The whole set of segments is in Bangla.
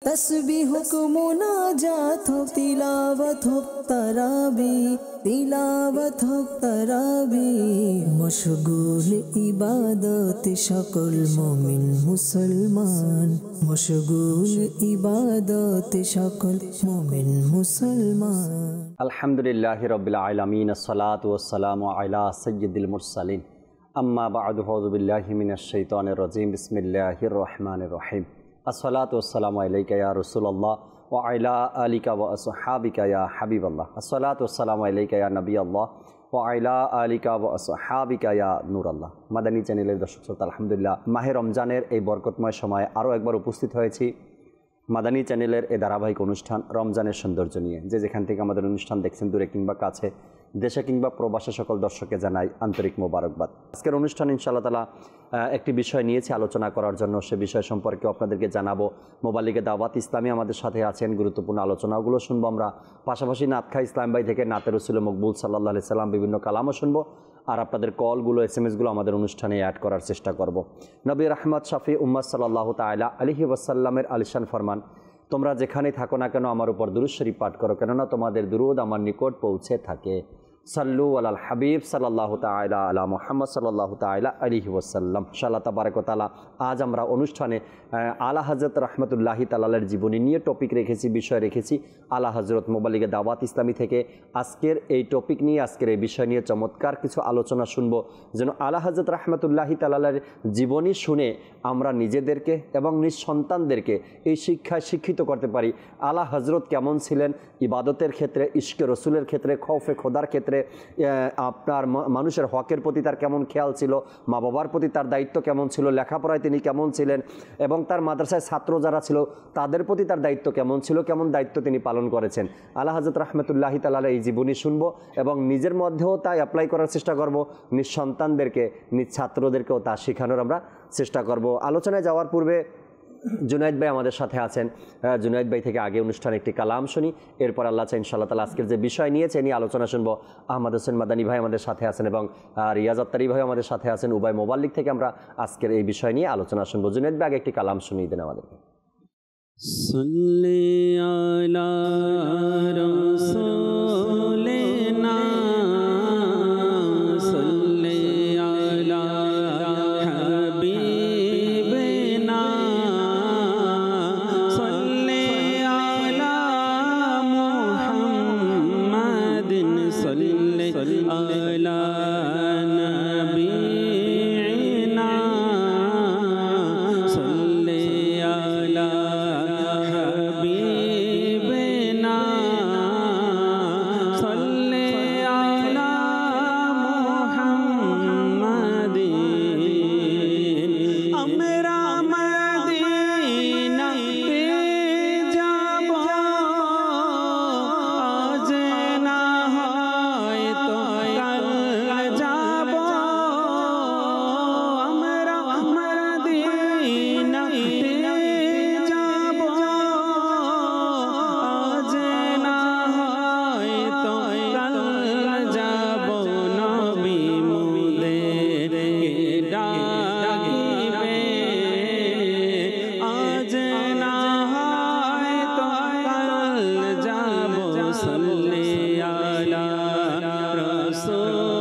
तस्बीह को मुनाजात हो तिलावत हो तराबी मशगूल इबादत सकल मोमिन मुसलमान मशगूल इबादत सकल मोमिन मुसलमान। अल्हम्दुलिल्लाहि रब्बिल आलमीन अस्सलातु वस्सलामु अला सय्यिदिल मुरसलीन अम्मा बअदु अऊज़ु बिल्लाहि मिनश शैतानिर रजीम बिस्मिल्लाहिर रहमानिर रहीम अस्सलातु वस्सलामु अलैका या रसूलल्लाह व अला आलिका व अस्हाबिका या हबीबल्लाह अस्सलातु वस्सलामु अलैका या नबीअल्लाह व अला आलिका व अस्हाबिका या नूरल्लाह। মাদানী চ্যানেলের দর্শক শ্রোতা, আলহামদুলিল্লাহ মাহে রমজানের এই বরকতময় সময়ে আরও একবার উপস্থিত হয়েছি মাদানী চ্যানেলের এই ধারাবাহিক অনুষ্ঠান রমজানের সৌন্দর্য নিয়ে। যে যেখান থেকে আমাদের অনুষ্ঠান দেখছেন, দূরে কিংবা কাছে, দেশে কিংবা প্রবাসে, সকল দর্শককে জানাই আন্তরিক মোবারকবাদ। আজকের অনুষ্ঠান ইনশাআল্লাহ তাআলা একটি বিষয় নিয়েছি আলোচনা করার জন্য। সে বিষয় সম্পর্কে আপনাদেরকে জানাবো। মোবালিগে দাওয়াত ইসলামী আমাদের সাথে আছেন, গুরুত্বপূর্ণ আলোচনাগুলো শুনবো আমরা। পাশাপাশি নাতখা ইসলাম ভাই থেকে নাতে রসুল মকবুল সাল্লাল্লাহু আলাইহি সাল্লাম বিভিন্ন কালামও শুনবো, আর আপনাদের কলগুলো এসএমএসগুলো আমাদের অনুষ্ঠানে অ্যাড করার চেষ্টা করব। নবী রাহমাত শাফি উম্মাত সাল্লাল্লাহু তাআলা আলাইহি ওয়াসাল্লামের আলিশান ফরমান, তোমরা যেখানেই থাকো না কেন আমার উপর দুরূদ শরীফ পাঠ করো, কেননা তোমাদের দুরূদ আমার নিকট পৌঁছে থাকে। সাল্লু আলাল হাবিব সাল্লাল্লাহু তাআলা আলা মুহাম্মদ সাল্লাল্লাহু তাআলা আলাইহি ওয়াসাল্লাম। ইনশাআল্লাহ তাবারাক ওয়া তাআলা আজ আমরা অনুষ্ঠানে আলা হযরত রাহমাতুল্লাহি তাআলার জীবনী নিয়ে টপিক রেখেছি, বিষয় রেখেছি। আলা হযরত মোবালিগে দাওয়াত ইসলামী থেকে আজকের এই টপিক নিয়ে, আজকের এই বিষয় নিয়ে চমৎকার কিছু আলোচনা শুনবো, যেন আলা হযরত রাহমাতুল্লাহি তাআলার জীবনী শুনে আমরা নিজেদেরকে এবং নিজ সন্তানদেরকে এই শিক্ষায় শিক্ষিত করতে পারি। আলা হযরত কেমন ছিলেন ইবাদতের ক্ষেত্রে, ইশকে রসুলের ক্ষেত্রে, খৌফে খোদার ক্ষেত্রে, আপনার মানুষের হকের প্রতি তার কেমন খেয়াল ছিল, মা বাবার প্রতি তার দায়িত্ব কেমন ছিল, লেখাপড়ায় তিনি কেমন ছিলেন, এবং তার মাদ্রাসায় ছাত্র যারা ছিল তাদের প্রতি তার দায়িত্ব কেমন ছিল, কেমন দায়িত্ব তিনি পালন করেছেন। আলা হযরত রাহমাতুল্লাহি তাআলার এই জীবনী শুনবো এবং নিজের মধ্যেও তা অ্যাপ্লাই করার চেষ্টা করব, নিজ সন্তানদেরকে, নিজ ছাত্রদেরকেও তা শেখানোর আমরা চেষ্টা করব। আলোচনায় যাওয়ার পূর্বে জুনাইদ ভাই আমাদের সাথে আছেন। জুনাইদ ভাই থেকে আগে অনুষ্ঠানে একটি কালাম শুনি, এরপর আল্লাহ চাই ইনশাআল্লাহ তাআলা আজকের যে বিষয় নিয়েছে নিয়ে আলোচনা শুনবো। আহমদ হোসেন মাদানী ভাই আমাদের সাথে আছেন এবং রিয়াজ আত্তারি ভাই আমাদের সাথে আছেন। উভয় মোবাল্লিগ থেকে আমরা আজকের এই বিষয় নিয়ে আলোচনা শুনবো। জুনাইদ ভাই আগে একটি কালাম শুনিয়ে দেন আমাদেরকে। সাল্লি আলা রাসূলিনা সাল্লি আলা হাবিবিনা সাল্লি আলা মুহাম্মাদিন সাল্লি আলা নবিয়িনা সাল্লি আলা হাবিবিনা সাল্লি আলা মুহাম্মাদিন। আমরা মদিনাতে যাব, আজ না হয় তো কাল যাব। আমরা মদিনাতে যাব, আজ না হয় তো কাল যাব। নবী মুদের ডাকিবে, আজ না হয় তো কাল যাব। সাল্লি আলা রাসূলিনা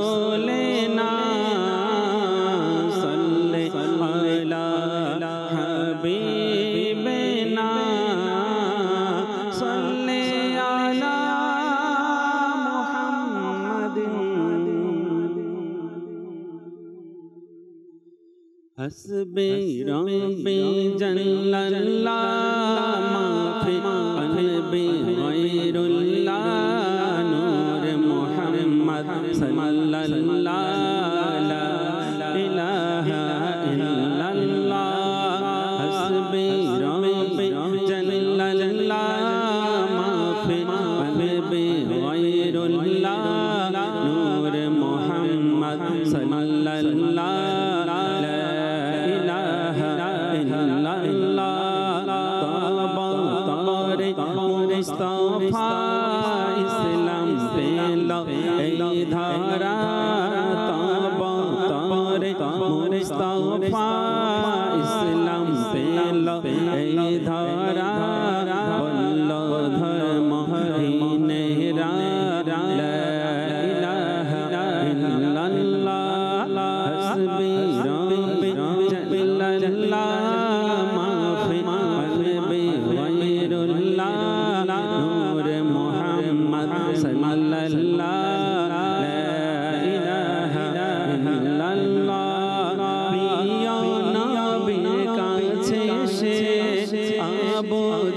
সাল্লি আলা হাবিবিনা সাল্লি আলা মুহাম্মাদিন। হাসবি রব্বি জাল্লাল্লাহ মাফি কলবি গায়রুল্লাহ নূর মুহাম্মদ সাল্লাল্লাহ লা ইলাহা ইল্লাল্লাহ। হাসবি রব্বি জাল্লাল্লাহ মাফি কলবি গায়রুল্লাহ নূর মুহাম্মদ সাল্লাল্লাহ লা ইলাহা ইল্লাল্লাহ। তাবা তারে মুস্তাফা ইসলাম পেল এই ধারা। তাবা তারে মুস্তাফা ইসলাম পেল এই ধারা।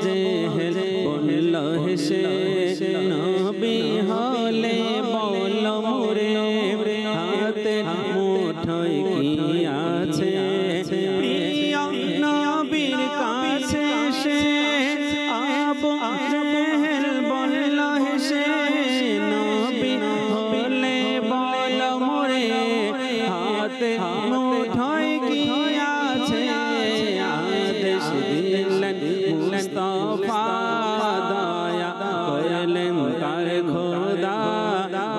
জেহেল বলল হেসে নবী হলে বল মোরে হাতে মুঠোয় কি আছে প্রিয় নবীর কাছে সে আবু জেহেল বলল হেসে নবী হলে বল মোরে হাতে মুঠোয় কি আছে আদেশ দিলেন মুস্তাফা দয়া করলেন তার খোদা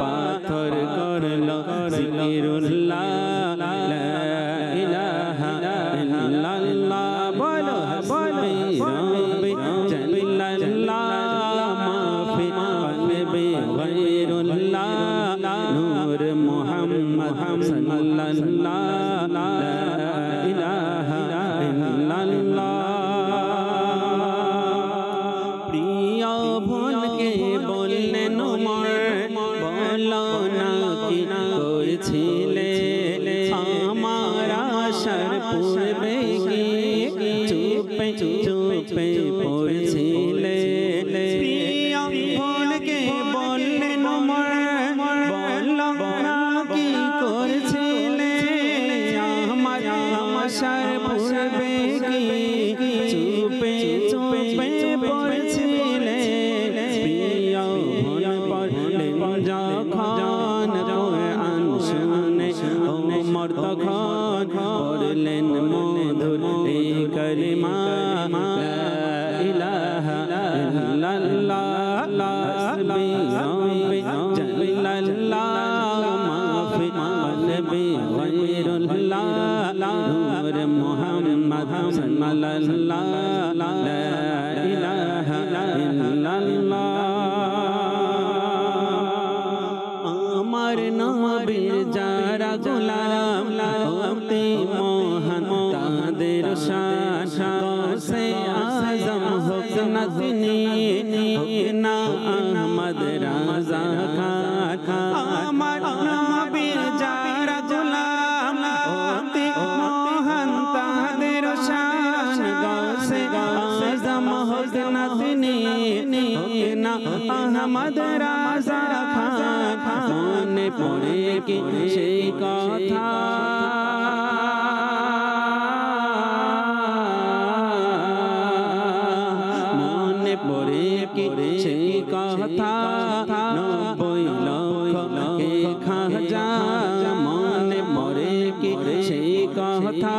পাথর করলো জিকিরুল্লাহ লা ইলাহা ইল্লাল্লাহ বলো বলো রব্বি জাল্লাল্লাহ মাফি কলবি গায়রুল্লাহ নূর মুহাম্মদ সাল্লাল্লাহ লা ইলাহা ইল্লাল্লাহ প্রিয় বোনকে বললেন উমর বলো না কি করেছিলে আমার আশার পূর্বে কি চুপে চুপে পড়ছিলে প্রিয় বোনকে বললেন উমর বলো না কি করেছিলে আমার আশার পূর্বে কি চুপে চুপে পড়ছিলে প্রিয় বোন পড়লেন যখন কোরআন শুনে ওমর তখন পড়লেন মধুর এই কালিমা লা ইলাহা ইল্লাল্লাহ হাসবি রব্বি জাল্লাল্লাহ মাফি কলবি গায়রুল্লাহ নূর মুহাম্মদ সাল্লাল্লাহ লা ইলাহা ইল্লাল্লাহ আমার নবীর যারা গোলাম হতে মহান তাদের শান গৌসে আজম হোক না তিনি হোক না আহমদ রাজা খান আমার নবীর যারা গোলাম হতে মহান তাদের শান গৌসে আজম হোক না তিনি হোক না আহমদ রাজা খান মনে পড়ে কি সেই কথা মনে পড়ে কি সেই কথা 90 লক্ষকে খাজা মনে পড়ে কি সেই কথা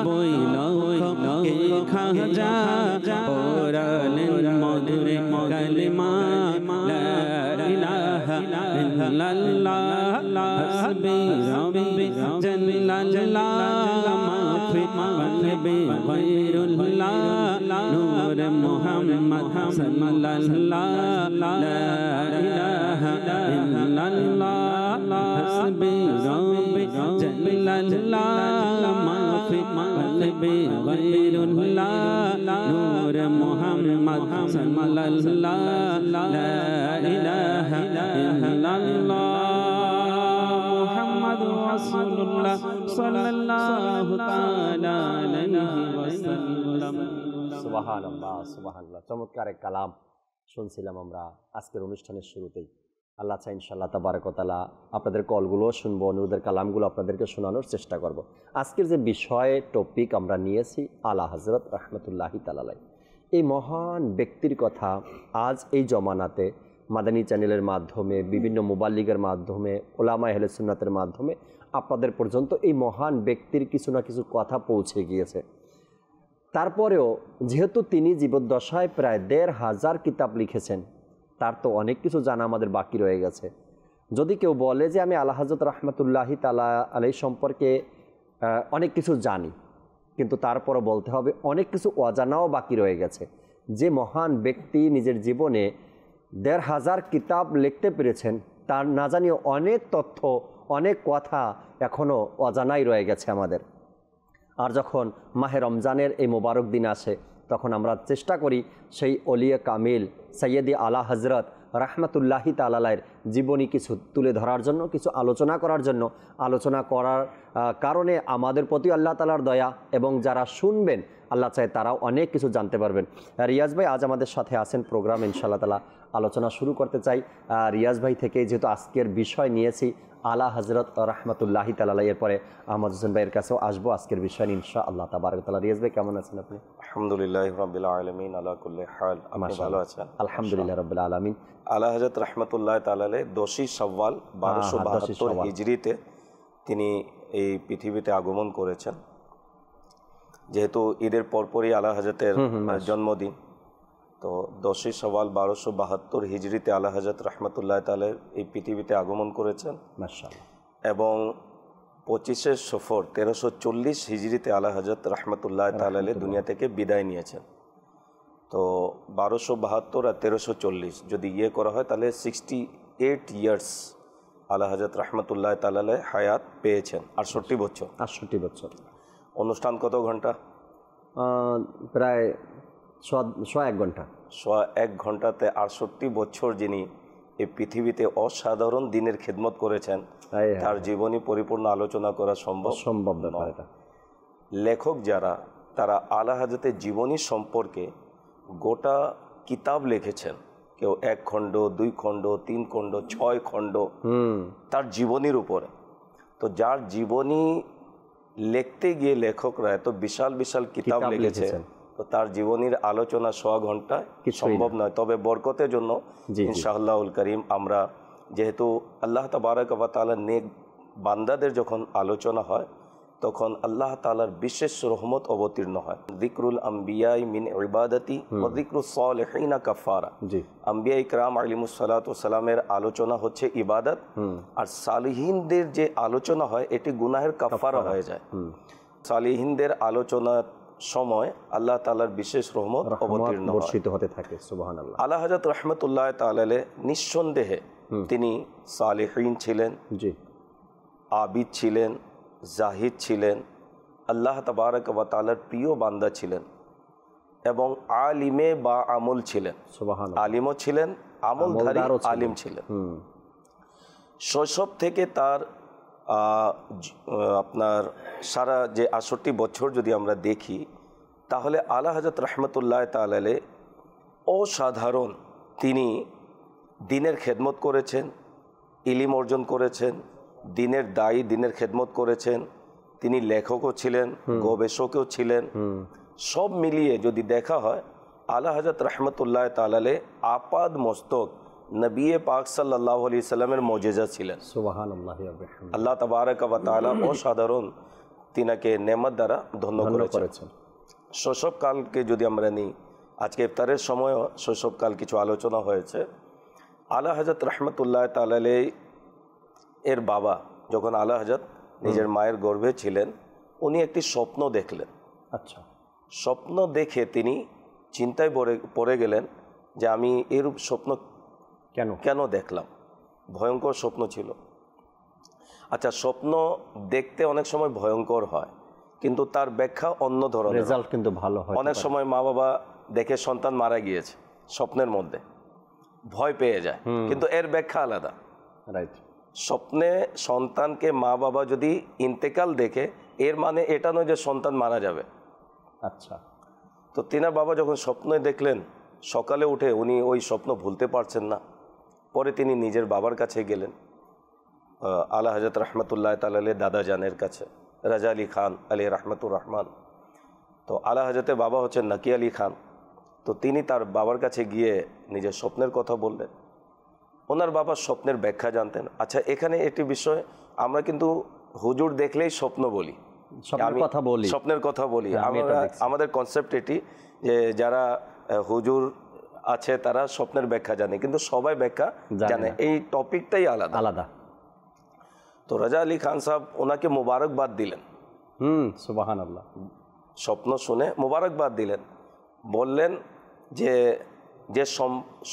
90 লক্ষকে খাজা পড়লেন মধুর কালিমা লা ইলাহা ইল্লাল্লাহ হাসবি রব্বি জাল্লাল্লাহ মাফি কলবি গায়রুল্লাহ নূর মুহাম্মদ সাল্লাল্লাহ লা ইলাহা ইল্লাল্লাহ হাসবি রব্বি জাল্লাল্লাহ মাফি কলবি গায়রুল্লাহ নূর মুহাম্মদ সাল্লাল্লাহ লা ইলাহা ইল্লাল্লাহ মুহাম্মাদুর রাসূলুল্লাহ সাল্লাল্লাহু তাআলা আলাইহি ওয়াসাল্লাম সুবহানাল্লাহ সুবহানাল্লাহ। চমৎকার এক কালাম শুনছিলাম আমরা আজকের অনুষ্ঠানের শুরুতেই। আল্লাহ চাই ইনশাআল্লাহ তাবারক ওয়া তাআলা আপনাদের কলগুলো শুনবো, অনুরোধের কালামগুলো আপনাদেরকে শোনানোর চেষ্টা করব। আজকের যে বিষয় টপিক আমরা নিয়েছি আলা হযরত রাহমাতুল্লাহি তাআলা আলাইহি, এই মহান ব্যক্তির কথা আজ এই জমানাতে মাদানী চ্যানেলের মাধ্যমে, বিভিন্ন মুবাল্লিগের মাধ্যমে, ওলামা আহলে সুন্নাতের মাধ্যমে আপনাদের পর্যন্ত এই মহান ব্যক্তির কিছু না কিছু কথা পৌঁছে গিয়েছে। তারপরেও যেহেতু তিনি জীবদ্দশায় প্রায় ১৫০০ কিতাব লিখেছেন, তার তো অনেক কিছু জানা আমাদের বাকি রয়ে গেছে। যদি কেউ বলে যে আমি আলা হযরত রাহমাতুল্লাহি তাআলা আলাইহি সম্পর্কে অনেক কিছু জানি, কিন্তু তারপরও বলতে হবে অনেক কিছু অজানাও বাকি রয়ে গেছে। যে মহান ব্যক্তি নিজের জীবনে ১৫০০ কিতাব লিখতে পেরেছেন, তার না জানিয়ে অনেক তথ্য, অনেক কথা এখনও অজানাই রয়ে গেছে আমাদের। আর যখন মাহে রমজানের এই মোবারক দিন আসে, তখন আমরা চেষ্টা করি সেই অলিয়ে কামিল সৈয়দি আলা হযরত রাহমাতুল্লাহি তাআলা আলাইহির জীবনী কিছু তুলে ধরার জন্য, কিছু আলোচনা করার জন্য। আলোচনা করার কারণে আমাদের প্রতি আল্লাহ তাআলার দয়া, এবং যারা শুনবেন আল্লাহ চায় তারাও অনেক কিছু জানতে পারবেন। রিয়াজ ভাই আজ আমাদের সাথে আছেন প্রোগ্রাম, ইনশাআল্লাহ তাআলা আলোচনা শুরু করতে চাই। রিয়াজ ভাই থেকে যেহেতু আজকের বিষয় নিয়েছি আলা হযরত রাহমাতুল্লাহি তাআলা, এরপরে আহমদ হোসেন ভাইয়ের কাছেও আসবো আজকের বিষয় ইনশাআল্লাহ তাবারাক তাআলা। রিয়াজ ভাই কেমন আছেন আপনি? আলহামদুলিল্লাহ রাব্বিল আলামিন আলা কুল্লি হাল। আপনি ভালো আছেন? আলহামদুলিল্লাহ রাব্বিল আলামিন। আলা হযরত রাহমাতুল্লাহি তাআলা 10ই শাওয়াল 1272 হিজরিতে তিনি এই পৃথিবীতে আগমন করেছেন। যেহেতু ঈদের পরপরই আলা হযরতের জন্মদিন, তো 10ই শাওয়াল 1272 হিজরিতে আলা হযরত রাহমাতুল্লাহি তাআলা এই পৃথিবীতে আগমন করেছেন মাশাআল্লাহ। এবং 25শে সফর 1340 হিজরিতে আলা হযরত রাহমাতুল্লাহি তাআলা দুনিয়া থেকে বিদায় নিয়েছেন। তো 1272 আর 1340 যদি করা হয় তাহলে 68 ইয়ার্স আলা হযরত রাহমাতুল্লাহি তাআলা হায়াত পেয়েছেন, 68 বছর। 68 বছর। অনুষ্ঠান কত ঘন্টা? প্রায় 101 ঘন্টা। 101 ঘন্টাতে 68 বছর যিনি এই পৃথিবীতে অসাধারণ দিনের খেদমত করেছেন, তার জীবনী পরিপূর্ণ আলোচনা করা সম্ভব ব্যাপার এটা। লেখক যারা, তারা আলা হযরতের জীবনী সম্পর্কে গোটা কিতাব লিখেছেন। কেউ 1 খণ্ড, 2 খণ্ড, 3 খণ্ড, 6 খণ্ড তার জীবনীর উপরে। তো যার জীবনী লিখতে গিয়ে লেখকরা এত বিশাল বিশাল কিতাব লিখেছেন, তো তার জীবনীর আলোচনা 100 ঘন্টায় সম্ভব নয়। তবে বরকতের জন্য ইনশাআল্লাহুল করিম আমরা, যেহেতু আল্লাহ তাবারক ওয়া তাআলা নেক বান্দাদের যখন আলোচনা হয় তখন আল্লাহ তাআলার বিশেষ রহমত অবতীর্ণ হয়। যিকরুল আম্বিয়াই মিন ইবাদাতি ওয়া যিকরুস সালিহিনা কাফারা। আম্বিয়া ইকরাম আলাইহিমুস সালাতু ওয়াস সালামের আলোচনা হচ্ছে ইবাদত, আর সালিহিনদের যে আলোচনা হয় এটি গুনাহের কাফারা হয়ে যায়। সালিহিনদের আলোচনার সময় আল্লাহ তাআলার বিশেষ রহমত অবতীর্ণ বর্ষিত হতে থাকে। সুবহানাল্লাহ। আলা হযরত রাহমাতুল্লাহি তাআলা নিঃসন্দেহে তিনি সালিহিন ছিলেন, আবিদ ছিলেন, জাহিদ ছিলেন, আল্লাহ তাবারক ওয়া তাআলার প্রিয় বান্দা ছিলেন, এবং আলিমে বা আমল ছিলেন। সুবহানাল্লাহ। আলিমও ছিলেন, আমলধারী আলিম ছিলেন। শৈশব থেকে তার আপনার সারা যে 68 বছর যদি আমরা দেখি, তাহলে আলা হযরত রাহমাতুল্লাহি তাআলা অসাধারণ তিনি দিনের খেদমত করেছেন, ইলম অর্জন করেছেন, দিনের দায়ী, দিনের খেদমত করেছেন। তিনি লেখকও ছিলেন, গবেষকও ছিলেন। সব মিলিয়ে যদি দেখা হয় আলা হযরত রাহমাতুল্লাহি তাআলা আপাদ মস্তক নবী পাক সাল্লাল্লাহু আলাইহি সাল্লামের মুজিজা ছিলেন। সুবহানাল্লাহ। আল্লাহ তাবারক ওয়া তাআলা অসাধারণ তিনাকে নেয়ামত দ্বারা ধন্য করেছেন। শৈশবকালকে যদি আমরা নিই, আজকে ইফতারের সময় শৈশবকাল কিছু আলোচনা হয়েছে। আলা হযরত রাহমাতুল্লাহি তাআলা এর বাবা যখন আলা হযরত নিজের মায়ের গর্ভে ছিলেন, উনি একটি স্বপ্ন দেখলেন। আচ্ছা। স্বপ্ন দেখে তিনি চিন্তায় পড়ে গেলেন যে আমি এরূপ স্বপ্ন কেন দেখলাম। ভয়ঙ্কর স্বপ্ন ছিল। আচ্ছা, স্বপ্ন দেখতে অনেক সময় ভয়ঙ্কর হয়, কিন্তু তার ব্যাখ্যা অন্য ধরনের, রেজাল্ট কিন্তু ভালো হয়। অনেক সময় মা বাবা দেখে সন্তান মারা গিয়েছে, স্বপ্নের মধ্যে ভয় পেয়ে যায়, কিন্তু এর ব্যাখ্যা আলাদা। রাইট। স্বপ্নে সন্তানকে মা বাবা যদি ইন্তেকাল দেখে, এর মানে এটা নয় যে সন্তান মারা যাবে। আচ্ছা। তো তিনার বাবা যখন স্বপ্নে দেখলেন, সকালে উঠে উনি ওই স্বপ্ন ভুলতে পারছেন না। পরে তিনি নিজের বাবার কাছে গেলেন, আলা হযরত রাহমাতুল্লাহি তাআলা দাদা জানের কাছে, রাজা আলী খান আলী রাহমাতুর রহমান। তো আলা হযরতের বাবা হচ্ছেন নাকি আলী খান। তো তিনি তার বাবার কাছে গিয়ে নিজের স্বপ্নের কথা বললেন। ওনার বাবা স্বপ্নের ব্যাখ্যা জানতেন। আচ্ছা, এখানে একটি বিষয়, আমরা কিন্তু হুজুর দেখলেই স্বপ্ন বলি, স্বপ্নের কথা বলি। আমাদের কনসেপ্ট এটি যে যারা হুজুর আছে তারা স্বপ্নের ব্যাখ্যা জানে, কিন্তু সবাই ব্যাখ্যা জানে, এই টপিকটাই আলাদা। তো রাজা আলী খান সাহেব ওনাকে মোবারকবাদ দিলেন। সুবহানাল্লাহ। স্বপ্ন শুনে মোবারকবাদ দিলেন, বললেন যে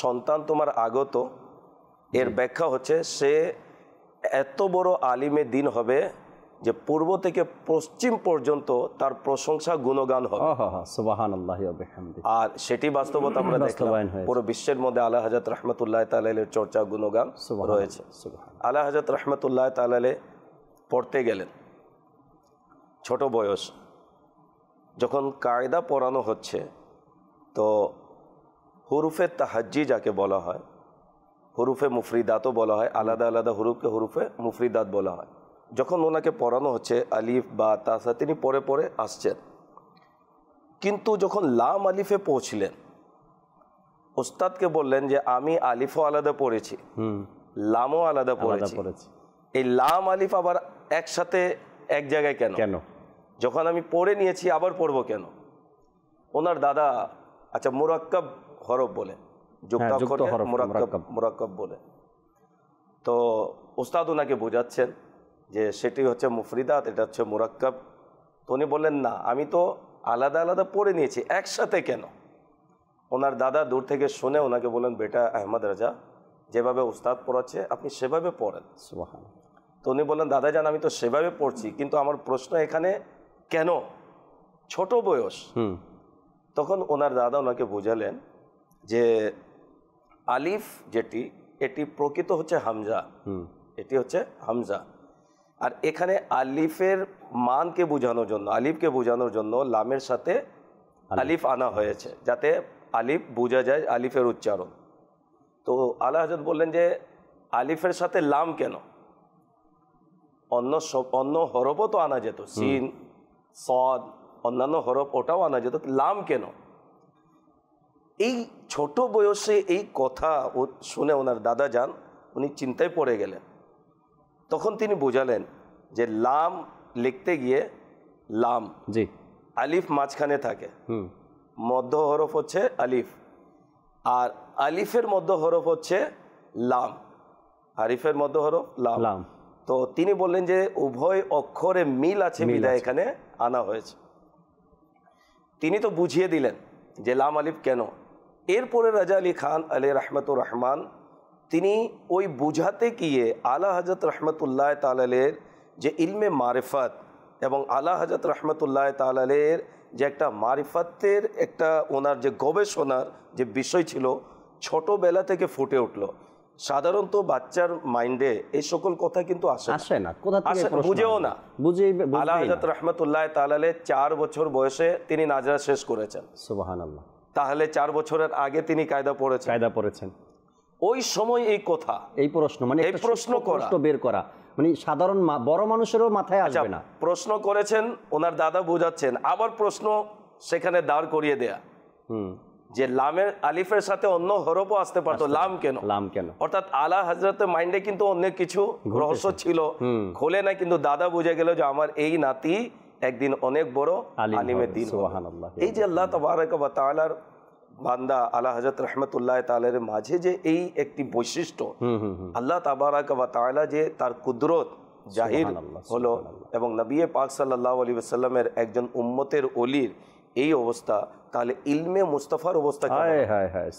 সন্তান তোমার আগত, এর ব্যাখ্যা হচ্ছে সে এত বড় আলিমে দিন হবে যে পূর্ব থেকে পশ্চিম পর্যন্ত তার প্রশংসা গুণগান হবে। সুবহানাল্লাহি ওয়া বিহামদিহি। আর সেটি বাস্তবতা আমরা দেখলাম পুরো বিশ্বের মধ্যে আলা হযরত রাহমাতুল্লাহি তাআলা আলাইহির চর্চা গুণগান রয়েছে। আলা হযরত রাহমাতুল্লাহি তাআলা আলাইহি পড়তে গেলেন ছোট বয়স, যখন কায়দা পড়ানো হচ্ছে তো হুরুফে তাহাজ্জি যাকে বলা হয়, হুরুফে মুফরিদাতও বলা হয়, আলাদা আলাদা হুরুফকে হুরুফে মুফরিদাত বলা হয়। যখন ওনাকে পড়ানো হচ্ছে আলিফ বা তাসা, তিনি পড়ে পড়ে আসছেন, কিন্তু যখন লাম আলিফে পৌঁছলেন ওস্তাদকে বললেন যে আমি আলিফও আলাদা পড়েছি, লামও আলাদা পড়েছি, এই লাম আলিফ আবার একসাথে এক জায়গায় কেন? যখন আমি পড়ে নিয়েছি আবার পড়বো কেন? ওনার দাদা আচ্ছা মুরাক্কাব হরফ বলে, যুক্তাক্ষরকে মুরাক্কাব বলে, তো ওস্তাদ ওনাকে বোঝাচ্ছেন যে সেটি হচ্ছে মুফরিদাত, এটা হচ্ছে মুরাক্কাব। তো উনি বললেন না, আমি তো আলাদা আলাদা পড়ে নিয়েছি, একসাথে কেন? ওনার দাদা দূর থেকে শুনে ওনাকে বললেন, বেটা আহমদ রাজা, যেভাবে উস্তাদ পড়াচ্ছে আপনি সেভাবে পড়েন। তো উনি বললেন, দাদা জান আমি তো সেভাবে পড়ছি, কিন্তু আমার প্রশ্ন এখানে কেন? ছোট বয়স। তখন ওনার দাদা ওনাকে বোঝালেন যে আলিফ যেটি, এটি প্রকৃত হচ্ছে হামজা, এটি হচ্ছে হামজা। আর এখানে আলিফের মানকে বোঝানোর জন্য, আলিফকে বোঝানোর জন্য লামের সাথে আলিফ আনা হয়েছে, যাতে আলিফ বোঝা যায় আলিফের উচ্চারণ। তো আলা হযরত বললেন যে আলিফের সাথে লাম কেন? অন্য হরফও তো আনা যেত, সিন, সদ, অন্যান্য হরফ ওটাও আনা যেত, লাম কেন? এই ছোট বয়সে এই কথা শুনে ওনার দাদা যান উনি চিন্তায় পড়ে গেলেন। তখন তিনি বোঝালেন যে লাম লিখতে গিয়ে লাম, জি, আলিফ মাঝখানে থাকে, মধ্য হরফ হচ্ছে আলিফ, আর আলিফের মধ্য হরফ হচ্ছে লাম, আলিফের মধ্য হরফ লাম। তো তিনি বললেন যে উভয় অক্ষরে মিল আছে বিধায় এখানে আনা হয়েছে। তিনি তো বুঝিয়ে দিলেন যে লাম আলিফ কেন। এরপরে রাজা আলী খান আলাইহি রাহমাতুর রহমান তিনি ওই বুঝাতে গিয়ে আলা হযরত রাহমাতুল্লাহ তাআলা আলাইহির যে ইলমে মারিফাত এবং আলা হযরত রাহমাতুল্লাহ তাআলা আলাইহির যে একটা মারিফাতের একটা ওনার যে গবেষণার যে বিষয় ছিল ছোটবেলা থেকে ফুটে উঠলো। সাধারণত বাচ্চার মাইন্ডে এই সকল কথা কিন্তু আসে না, বুঝেও না। আলা হযরত রাহমাতুল্লাহ তাআলা আলাইহি 4 বছর বয়সে তিনি নাজরা শেষ করেছেন। সুবহানাল্লাহ। তাহলে 4 বছরের আগে তিনি কায়দা পড়েছেন। ওই সময় এই কথা, এই প্রশ্ন, মানে এই প্রশ্ন বের করা, মানে সাধারণ বড় মানুষেরও মাথায় আসবে না। প্রশ্ন করেছেন, ওনার দাদা বোঝাচ্ছেন, আবার প্রশ্ন সেখানে দাঁড় করিয়ে দেয়া যে লামের আলিফের সাথে অন্য হরফও আসতে পারতো, লাম কেন? অর্থাৎ আলা হযরতের মাইন্ডে কিন্তু অনেক কিছু রহস্য ছিল, খোলে না, কিন্তু দাদা বুঝে গেল যে আমার এই নাতি একদিন অনেক বড় আলিমের দিন। সুবহানাল্লাহ। এই যে আল্লাহ তাবারাক ওয়া তাআলার বান্দা আলা হযরত রাহমাতুল্লাহ তাআলার মাঝে যে এই একটি বৈশিষ্ট্য, আল্লাহ তাবারাক ওয়া তাআলা যে তার কুদরত জাহির হলো এবং নবী পাক সাল্লাল্লাহু আলাইহি ওয়াসাল্লামের একজন উম্মতের ওলির এই অবস্থা, তাহলে ইলমে মুস্তাফার অবস্থা কেমন?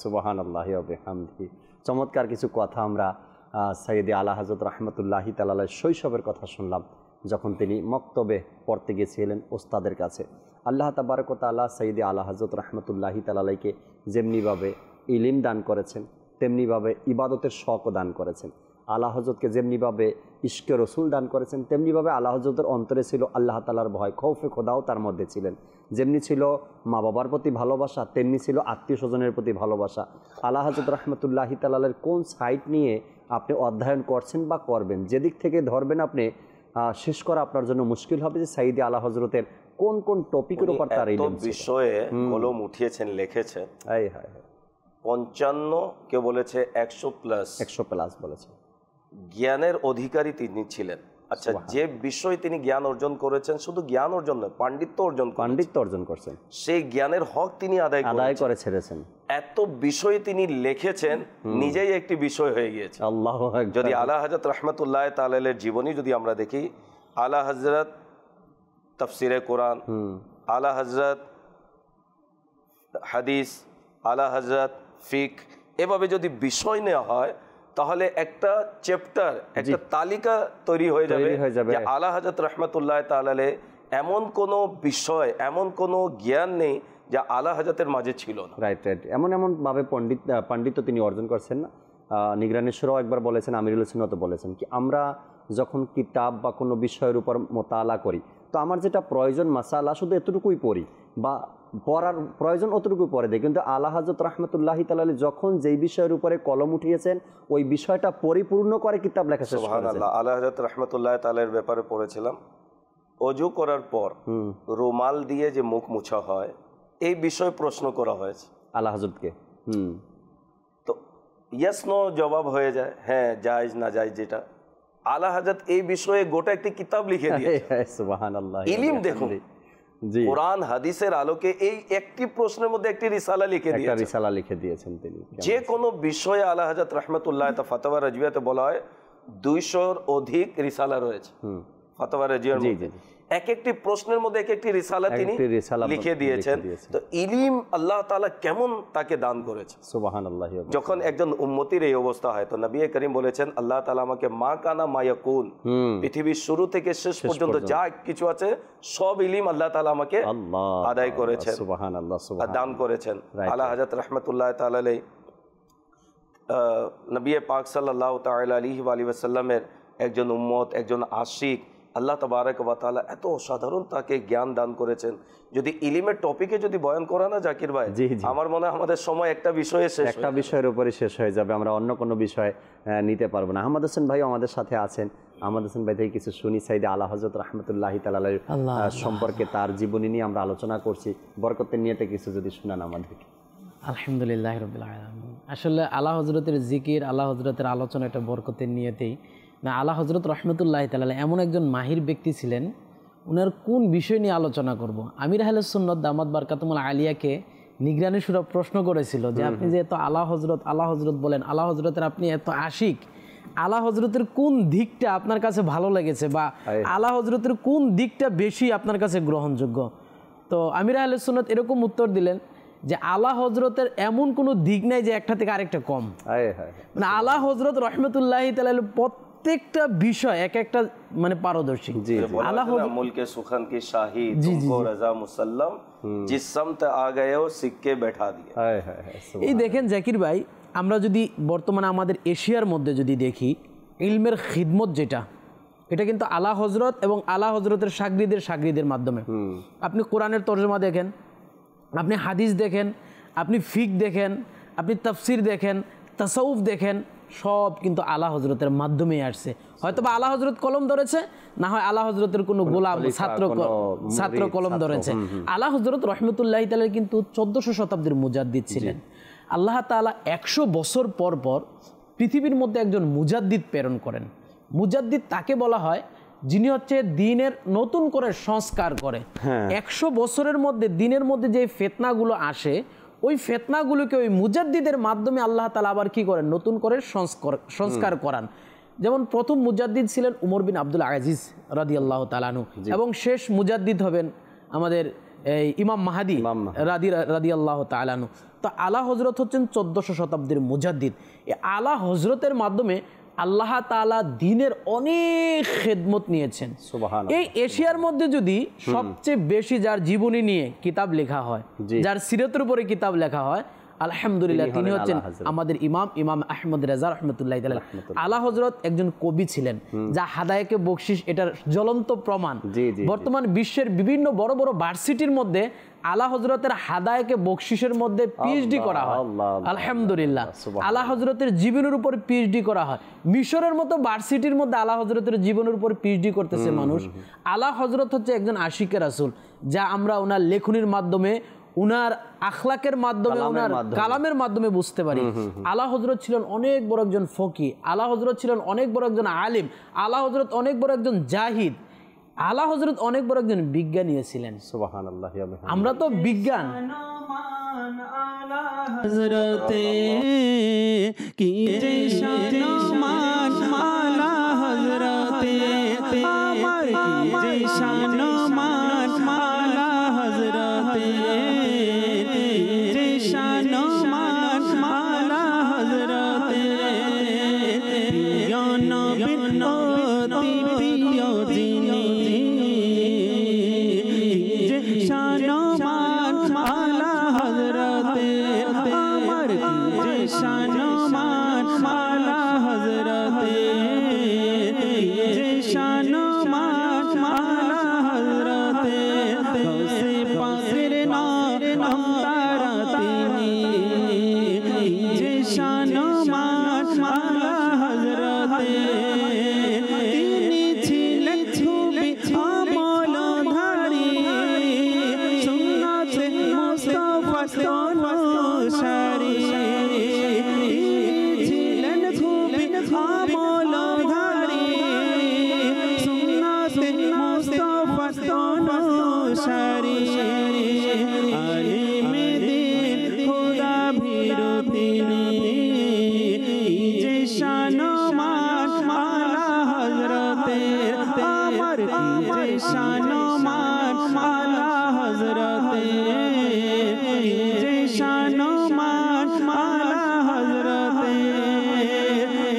সুবহানাল্লাহি ওয়া বিহামদিহি। চমৎকার কিছু কথা আমরা সাইয়েদে আলা হযরত রাহমাতুল্লাহি তাআলা আলাইহির শৈশবের কথা শুনলাম, যখন তিনি মক্তবে পড়তে গিয়েছিলেন ওস্তাদের কাছে। আল্লাহ তাবারক ওয়া তাআলা সাইয়েদে আলা হযরত রাহমাতুল্লাহি তাআলা আলাইহিকে যেমনিভাবে ইলম দান করেছেন, তেমনিভাবে ইবাদতের শখও দান করেছেন। আলা হযরতকে যেমনিভাবে ইশকে রসুল দান করেছেন, তেমনিভাবে আলা হযরতের অন্তরে ছিল আল্লাহ তাআলার ভয়, খৌফে খোদাও তার মধ্যে ছিলেন। যেমনি ছিল মা বাবার প্রতি ভালোবাসা, তেমনি ছিল আত্মীয় স্বজনের প্রতি ভালোবাসা। আলা হযরত রাহমাতুল্লাহি তাআলা আলাইহির কোন সাইট নিয়ে আপনি অধ্যয়ন করছেন বা করবেন, যেদিক থেকে ধরবেন আপনি শেষ করা আপনার জন্য মুশকিল হবে যে সাইয়েদে আলা হযরতের কোন কোন টপিকের উপর তার ইলম বিষয়ে কলম উঠিয়েছেন, লিখেছেন। 55 কে বলেছে 100 প্লাস বলেছে। জ্ঞানের অধিকারী তিনি ছিলেন। আচ্ছা, যে বিষয় তিনি জ্ঞান অর্জন করেছেন, শুধু জ্ঞান অর্জন নয়, পাণ্ডিত্য অর্জন করছেন, সেই জ্ঞানের হক তিনি আদায় করে ছেড়েছেন। এত বিষয় তিনি লিখেছেন, নিজেই একটি বিষয় হয়ে গিয়েছে। আল্লাহু আকবার। যদি আলা হযরত রাহমাতুল্লাহ তাআলা আলাইহির জীবনী যদি আমরা দেখি, আলা হযরত তাফসিরে কোরআন, আলা হযরত হাদিস, আলা হযরত ফিক, এভাবে যদি বিষয় নেওয়া হয় তাহলে একটা চ্যাপ্টার, একটা তালিকা তৈরি হয়ে যাবে যে আলা হযরত রাহমাতুল্লাহ তাআলা আলাইহি এমন কোনো বিষয়, এমন কোনো জ্ঞান নেই যা আলা হযরতের মাঝে ছিল না। রাইট। এমন ভাবে পাণ্ডিত্য তিনি অর্জন করছেন না। নিগরানেশ্বরও একবার বলেছেন, আমিরুল সুন্নাতও বলেছেন কি আমরা যখন কিতাব বা কোনো বিষয়ের উপর মোতালা করি, তো আমার যেটা প্রয়োজন মাসালা শুধু এতটুকুই পড়ি বা পড়ার প্রয়োজন অতটুকু পরে দেয়। কিন্তু আলা হযরত রাহমাতুল্লাহি তাআলা আলাইহি যখন যেই বিষয়ের উপরে কলম উঠিয়েছেন ওই বিষয়টা পরিপূর্ণ করে কিতাব লেখা শেষ করেছেন। সুবহানাল্লাহ। আলা হযরত রাহমাতুল্লাহি তাআলার ব্যাপারে পড়েছিলাম, ওযু করার পর রুমাল দিয়ে যে মুখ মুছা হয় এই বিষয়ে প্রশ্ন করা হয়েছে আলা হযরতকে। তো ইয়েস নো জবাব হয়ে যায়, হ্যাঁ জায়েজ না জায়েজ। যেটা আলা হযরত এই বিষয়ে গোটা একটি কিতাব লিখে দিয়েছে। সুবহানাল্লাহ। ইলম দেখুন, কোরআন হাদিসের আলোকে এই একটি প্রশ্নের মধ্যে একটি রিসালা লিখে দিয়েছেন তিনি। যে কোনো বিষয়ে আলা হযরত রাহমাতুল্লাহ তা ফাতাওয়া রাজবিয়াতে বলা হয় 200-র অধিক রিসালা রয়েছে ফাতাওয়া রাজবিয়ার মধ্যে। এক একটি প্রশ্নের মধ্যে এক একটি রিসালা তিনি লিখে দিয়েছেন। তো ইলম আল্লাহ তাআলা কেমন তাকে দান করেছে, সুবহানাল্লাহ। যখন একজন উম্মতির এই অবস্থা হয় তো নবী করিম বলেছেন আল্লাহ তাআলা আমাকে মা কানা মা ইয়াকুন, পৃথিবীর শুরু থেকে শেষ পর্যন্ত যা কিছু আছে সব ইলম আল্লাহ তাআলা আমাকে আদায় করেছেন, সুবহানাল্লাহ, দান করেছেন। আলা হযরত রাহমাতুল্লাহ তাআলা আলাইহি নবী পাক সাল্লাল্লাহু তাআলা আলাইহি ওয়া সাল্লামের একজন উম্মত, একজন আশিক। আল্লাহ তাবারক ওয়া তাআলা এত সাধারণ তাকে জ্ঞান দান করেছেন। যদি ইলমের টপিকে যদি বয়ান করা না জাকির ভাই, আমার মনে হয় আমাদের সময় একটা বিষয়ের উপরে শেষ হয়ে যাবে, আমরা অন্য কোনো বিষয় নিতে পারবো না। আহমদ হোসেন ভাই আমাদের সাথে আছেন, আহমদ হোসেন ভাই থেকে কিছু শুনি। সাইদে আলা হযরত রাহমাতুল্লাহি তাআলা আলাইহি সম্পর্কে তার জীবনী নিয়ে আমরা আলোচনা করছি, বরকতের নিয়তে কিছু যদি শুনান আমাদেরকে। আলহামদুলিল্লাহ রাব্বিল আলামিন। আসলে আলা হযরতের জিকির, আলা হযরতের আলোচনা একটা বরকতের নিয়তেই না। আলা হযরত রাহমাতুল্লাহি তাআলা এমন একজন মাহির ব্যক্তি ছিলেন, ওনার কোন বিষয় নিয়ে আলোচনা করব। আমির আহলে সুন্নাত দামাত বারকাতুল আলিয়াকে নিগরানি সুরা প্রশ্ন করেছিল যে আপনি যে এত আলা হযরত বলেন, আলা হযরতের আপনি এত আশিক, আলা হযরতের কোন দিকটা আপনার কাছে ভালো লেগেছে বা আলা হযরতের কোন দিকটা বেশি আপনার কাছে গ্রহণযোগ্য। তো আমির আহলে সুন্নাত এরকম উত্তর দিলেন যে আলা হযরতের এমন কোনো দিক নাই যে একটা থেকে আরেকটা কম। মানে আলা হযরত রাহমাতুল্লাহি তাআলা প্রত্যেকটা বিষয় এক একটা মানে পারদর্শী। আলা হযরত মুলকে সুখান কি শাহী তুমকো রাজা মুসাল্লাম জিস সমত আ গয়ে ও সিক্কে बैठा दिया। এই দেখেন জাকির ভাই, আমরা যদি বর্তমানে আমাদের এশিয়ার মধ্যে যদি দেখি ইলমের খিদমত যেটা, এটা কিন্তু আলা হযরত এবং আলা হযরতের শাগরিদের মাধ্যমে। আপনি কোরআনের তরজমা দেখেন, আপনি হাদিস দেখেন, আপনি ফিক দেখেন, আপনি তাফসির দেখেন, তাসাউফ দেখেন, সব কিন্তু আলা হযরতের মাধ্যমেই আসছে। হয়তো বা আলা হযরত কলম ধরেছে, না হয় আলা হযরতের কোনো গোলাম ছাত্র কলম ধরেছে। আলা হযরত রাহমাতুল্লাহি তাআলা কিন্তু 1400 শতাব্দীর মুজাদ্দিদ ছিলেন। আল্লাহ তাআলা 100 বছর পর পর পৃথিবীর মধ্যে একজন মুজাদ্দিদ প্রেরণ করেন। মুজাদ্দিদ তাকে বলা হয় যিনি হচ্ছে দ্বীনের নতুন করে সংস্কার করে। 100 বছরের মধ্যে দ্বীনের মধ্যে যে ফিতনাগুলো আসে, ওই ফিতনাগুলোকে ওই মুজাদ্দিদের মাধ্যমে আল্লাহ তাআলা আবার কি করেন, নতুন করে সংস্কার করান। যেমন প্রথম মুজাদ্দিদ ছিলেন উমর বিন আব্দুল আজিজ রাদিয়াল্লাহু তাআলা আনহু, এবং শেষ মুজাদ্দিদ হবেন আমাদের ইমাম মাহাদি রাদিয়াল্লাহু তাআলা আনহু। তো আলা হযরত হচ্ছেন 1400 শতাব্দীর মুজাদ্দিদ। এই আলা হযরতের মাধ্যমে আল্লাহ তাআলা দ্বীনের অনেক খেদমত নিয়েছেন। এই এশিয়ার মধ্যে যদি সবচেয়ে বেশি যার জীবনী নিয়ে কিতাব লেখা হয়, যার সিরাতের উপরে কিতাব লেখা হয়, আলহামদুলিল্লাহ তিনি হচ্ছেন আমাদের ইমাম আহমদ রেজা রাহমাতুল্লাহি তাআলা। আলা হযরত একজন কবি ছিলেন, যা হাদায়াকে বকশিশ এটার জ্বলন্ত প্রমাণ। বর্তমান বিশ্বের বিভিন্ন বড় বড় ভার্সিটির মধ্যে আলা হযরতের হাদায়াকে বকশিশের মধ্যে পিএইচডি করা হয়। আলহামদুলিল্লাহ, আলা হযরতের জীবনের উপর পিএইচডি করা হয়। মিশরের মতো ভার্সিটির মধ্যে আলা হযরতের জীবনের উপর পিএইচডি করতেছে মানুষ। আলা হযরত হচ্ছে একজন আশিকে রাসূল, যা আমরা ওনার লেখনির মাধ্যমে, উনার আখলাকের মাধ্যমে, উনার কালামের মাধ্যমে বুঝতে পারি। আলা হযরত ছিলেন অনেক বড় একজন ফকি, আলা হযরত ছিলেন অনেক বড় একজন আলিম, আলা হযরত অনেক বড় একজন জাহিদ, আলা হযরত অনেক বড় একজন বিজ্ঞানী ছিলেন। সুবহানাল্লাহ। আমরা তো বিজ্ঞান হযরতে কি যে শান আলা হযরতে, আমার কি যে শান আলা হযরতে, যে শান আলা হযরতে, শানমান আলা হযরতে যে শানমান আলা হযরতে গৌসে পাকের নাম তারা তিনি যে শানমান আলা হযরতে তিনি ছিলেন ছবি আমলধারী সুন্নাতে মুস্তাফা অনুসারী ছিলেন ছবি আমলধারী সুন্নাতে মুস্তাফা অনুসারী আলিমে দ্বীন খোদা ভীরু তিনি যে শানমান আলা হযরতে আমার যে শানমান আলা হযরতে যে শানমান আলা হযরতে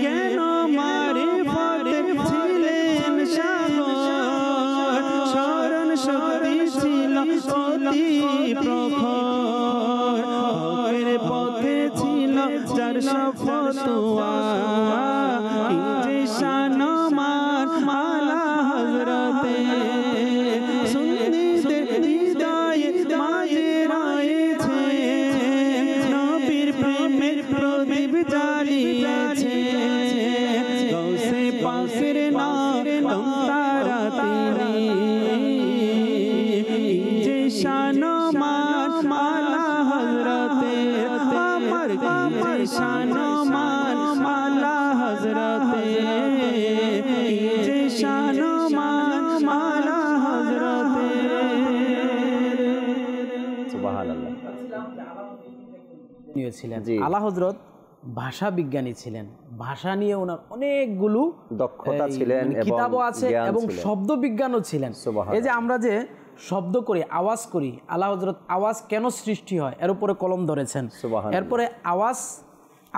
জ্ঞান মারিফতে ছিলেন সাগর স্মরণ শক্তি ছিল অতি প্রখর হকের পথে ছিল যার ফতোয়া যে শানমান আলা হযরতে সুন্নিদের হৃদয়ে মাঝে রয়েছে নবীর প্রেমের প্রদীপ জ্বালিয়েছে গৌসে পাকের নাম তারা তিনি যে শানমান আলা হযরতে আমার যে শানমান আলা হযরতে যে শানমান আলা হযরতে সুবহানাল্লাহ। ছিলেন জি। আলা হযরত ভাষা বিজ্ঞানী ছিলেন, ভাষা নিয়ে ওনার অনেকগুলো দক্ষতা ছিলেন এবং কিতাবও আছে জ্ঞান এবং ছিলেন। শব্দ বিজ্ঞানও ছিলেন। সুবহানাল্লাহ। এই যে আমরা যে শব্দ করি, আওয়াজ করি, আলা হযরত আওয়াজ কেন সৃষ্টি হয় এর উপরে কলম ধরেছেন। সুবহানাল্লাহ। এরপরে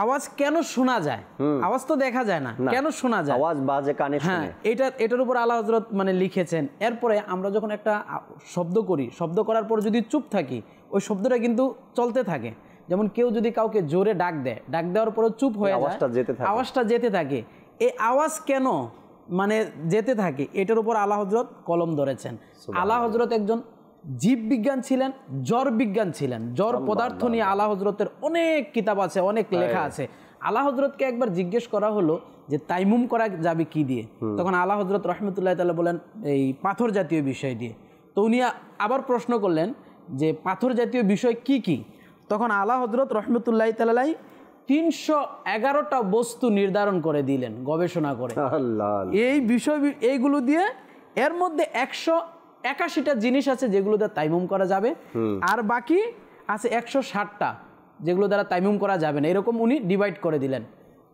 আওয়াজ কেন শোনা যায়, আওয়াজ তো দেখা যায় না, কেন শোনা যায়, আওয়াজ বাজে কানে হ্যাঁ, শুনে। এটার উপর আলা হযরত মানে লিখেছেন। এরপরে আমরা যখন একটা শব্দ করি, শব্দ করার পর যদি চুপ থাকি, ওই শব্দটা কিন্তু চলতে থাকে। যেমন কেউ যদি কাউকে জোরে ডাক দেয়, ডাক দেওয়ার পরে চুপ হয়ে যায়, আওয়াজটা যেতে থাকে। এই আওয়াজ কেন মানে যেতে থাকে, এটার উপর আলা হযরত কলম ধরেছেন। আলা হযরত একজন জীব বিজ্ঞান ছিলেন, জ্বর বিজ্ঞান ছিলেন। জ্বর পদার্থ নিয়ে আলা হযরতের অনেক কিতাব আছে, অনেক লেখা আছে। আলা হযরতকে একবার জিজ্ঞেস করা হলো যে তাইমুম করা যাবে কি দিয়ে, তখন আলা হযরত রাহমাতুল্লাহ তাআলা বলেন এই পাথর জাতীয় বিষয় দিয়ে। তো উনি আবার প্রশ্ন করলেন যে পাথর জাতীয় বিষয় কি কি, তখন আলা হযরত রাহমাতুল্লাহ তাআলা 311টা বস্তু নির্ধারণ করে দিলেন গবেষণা করে। এই বিষয় এইগুলো দিয়ে এর মধ্যে 181টা জিনিস আছে যেগুলো দ্বারা তাইমুম করা যাবে, আর বাকি আছে 160টা যেগুলো দ্বারা তাইমুম করা যাবে না, এরকম উনি ডিভাইড করে দিলেন।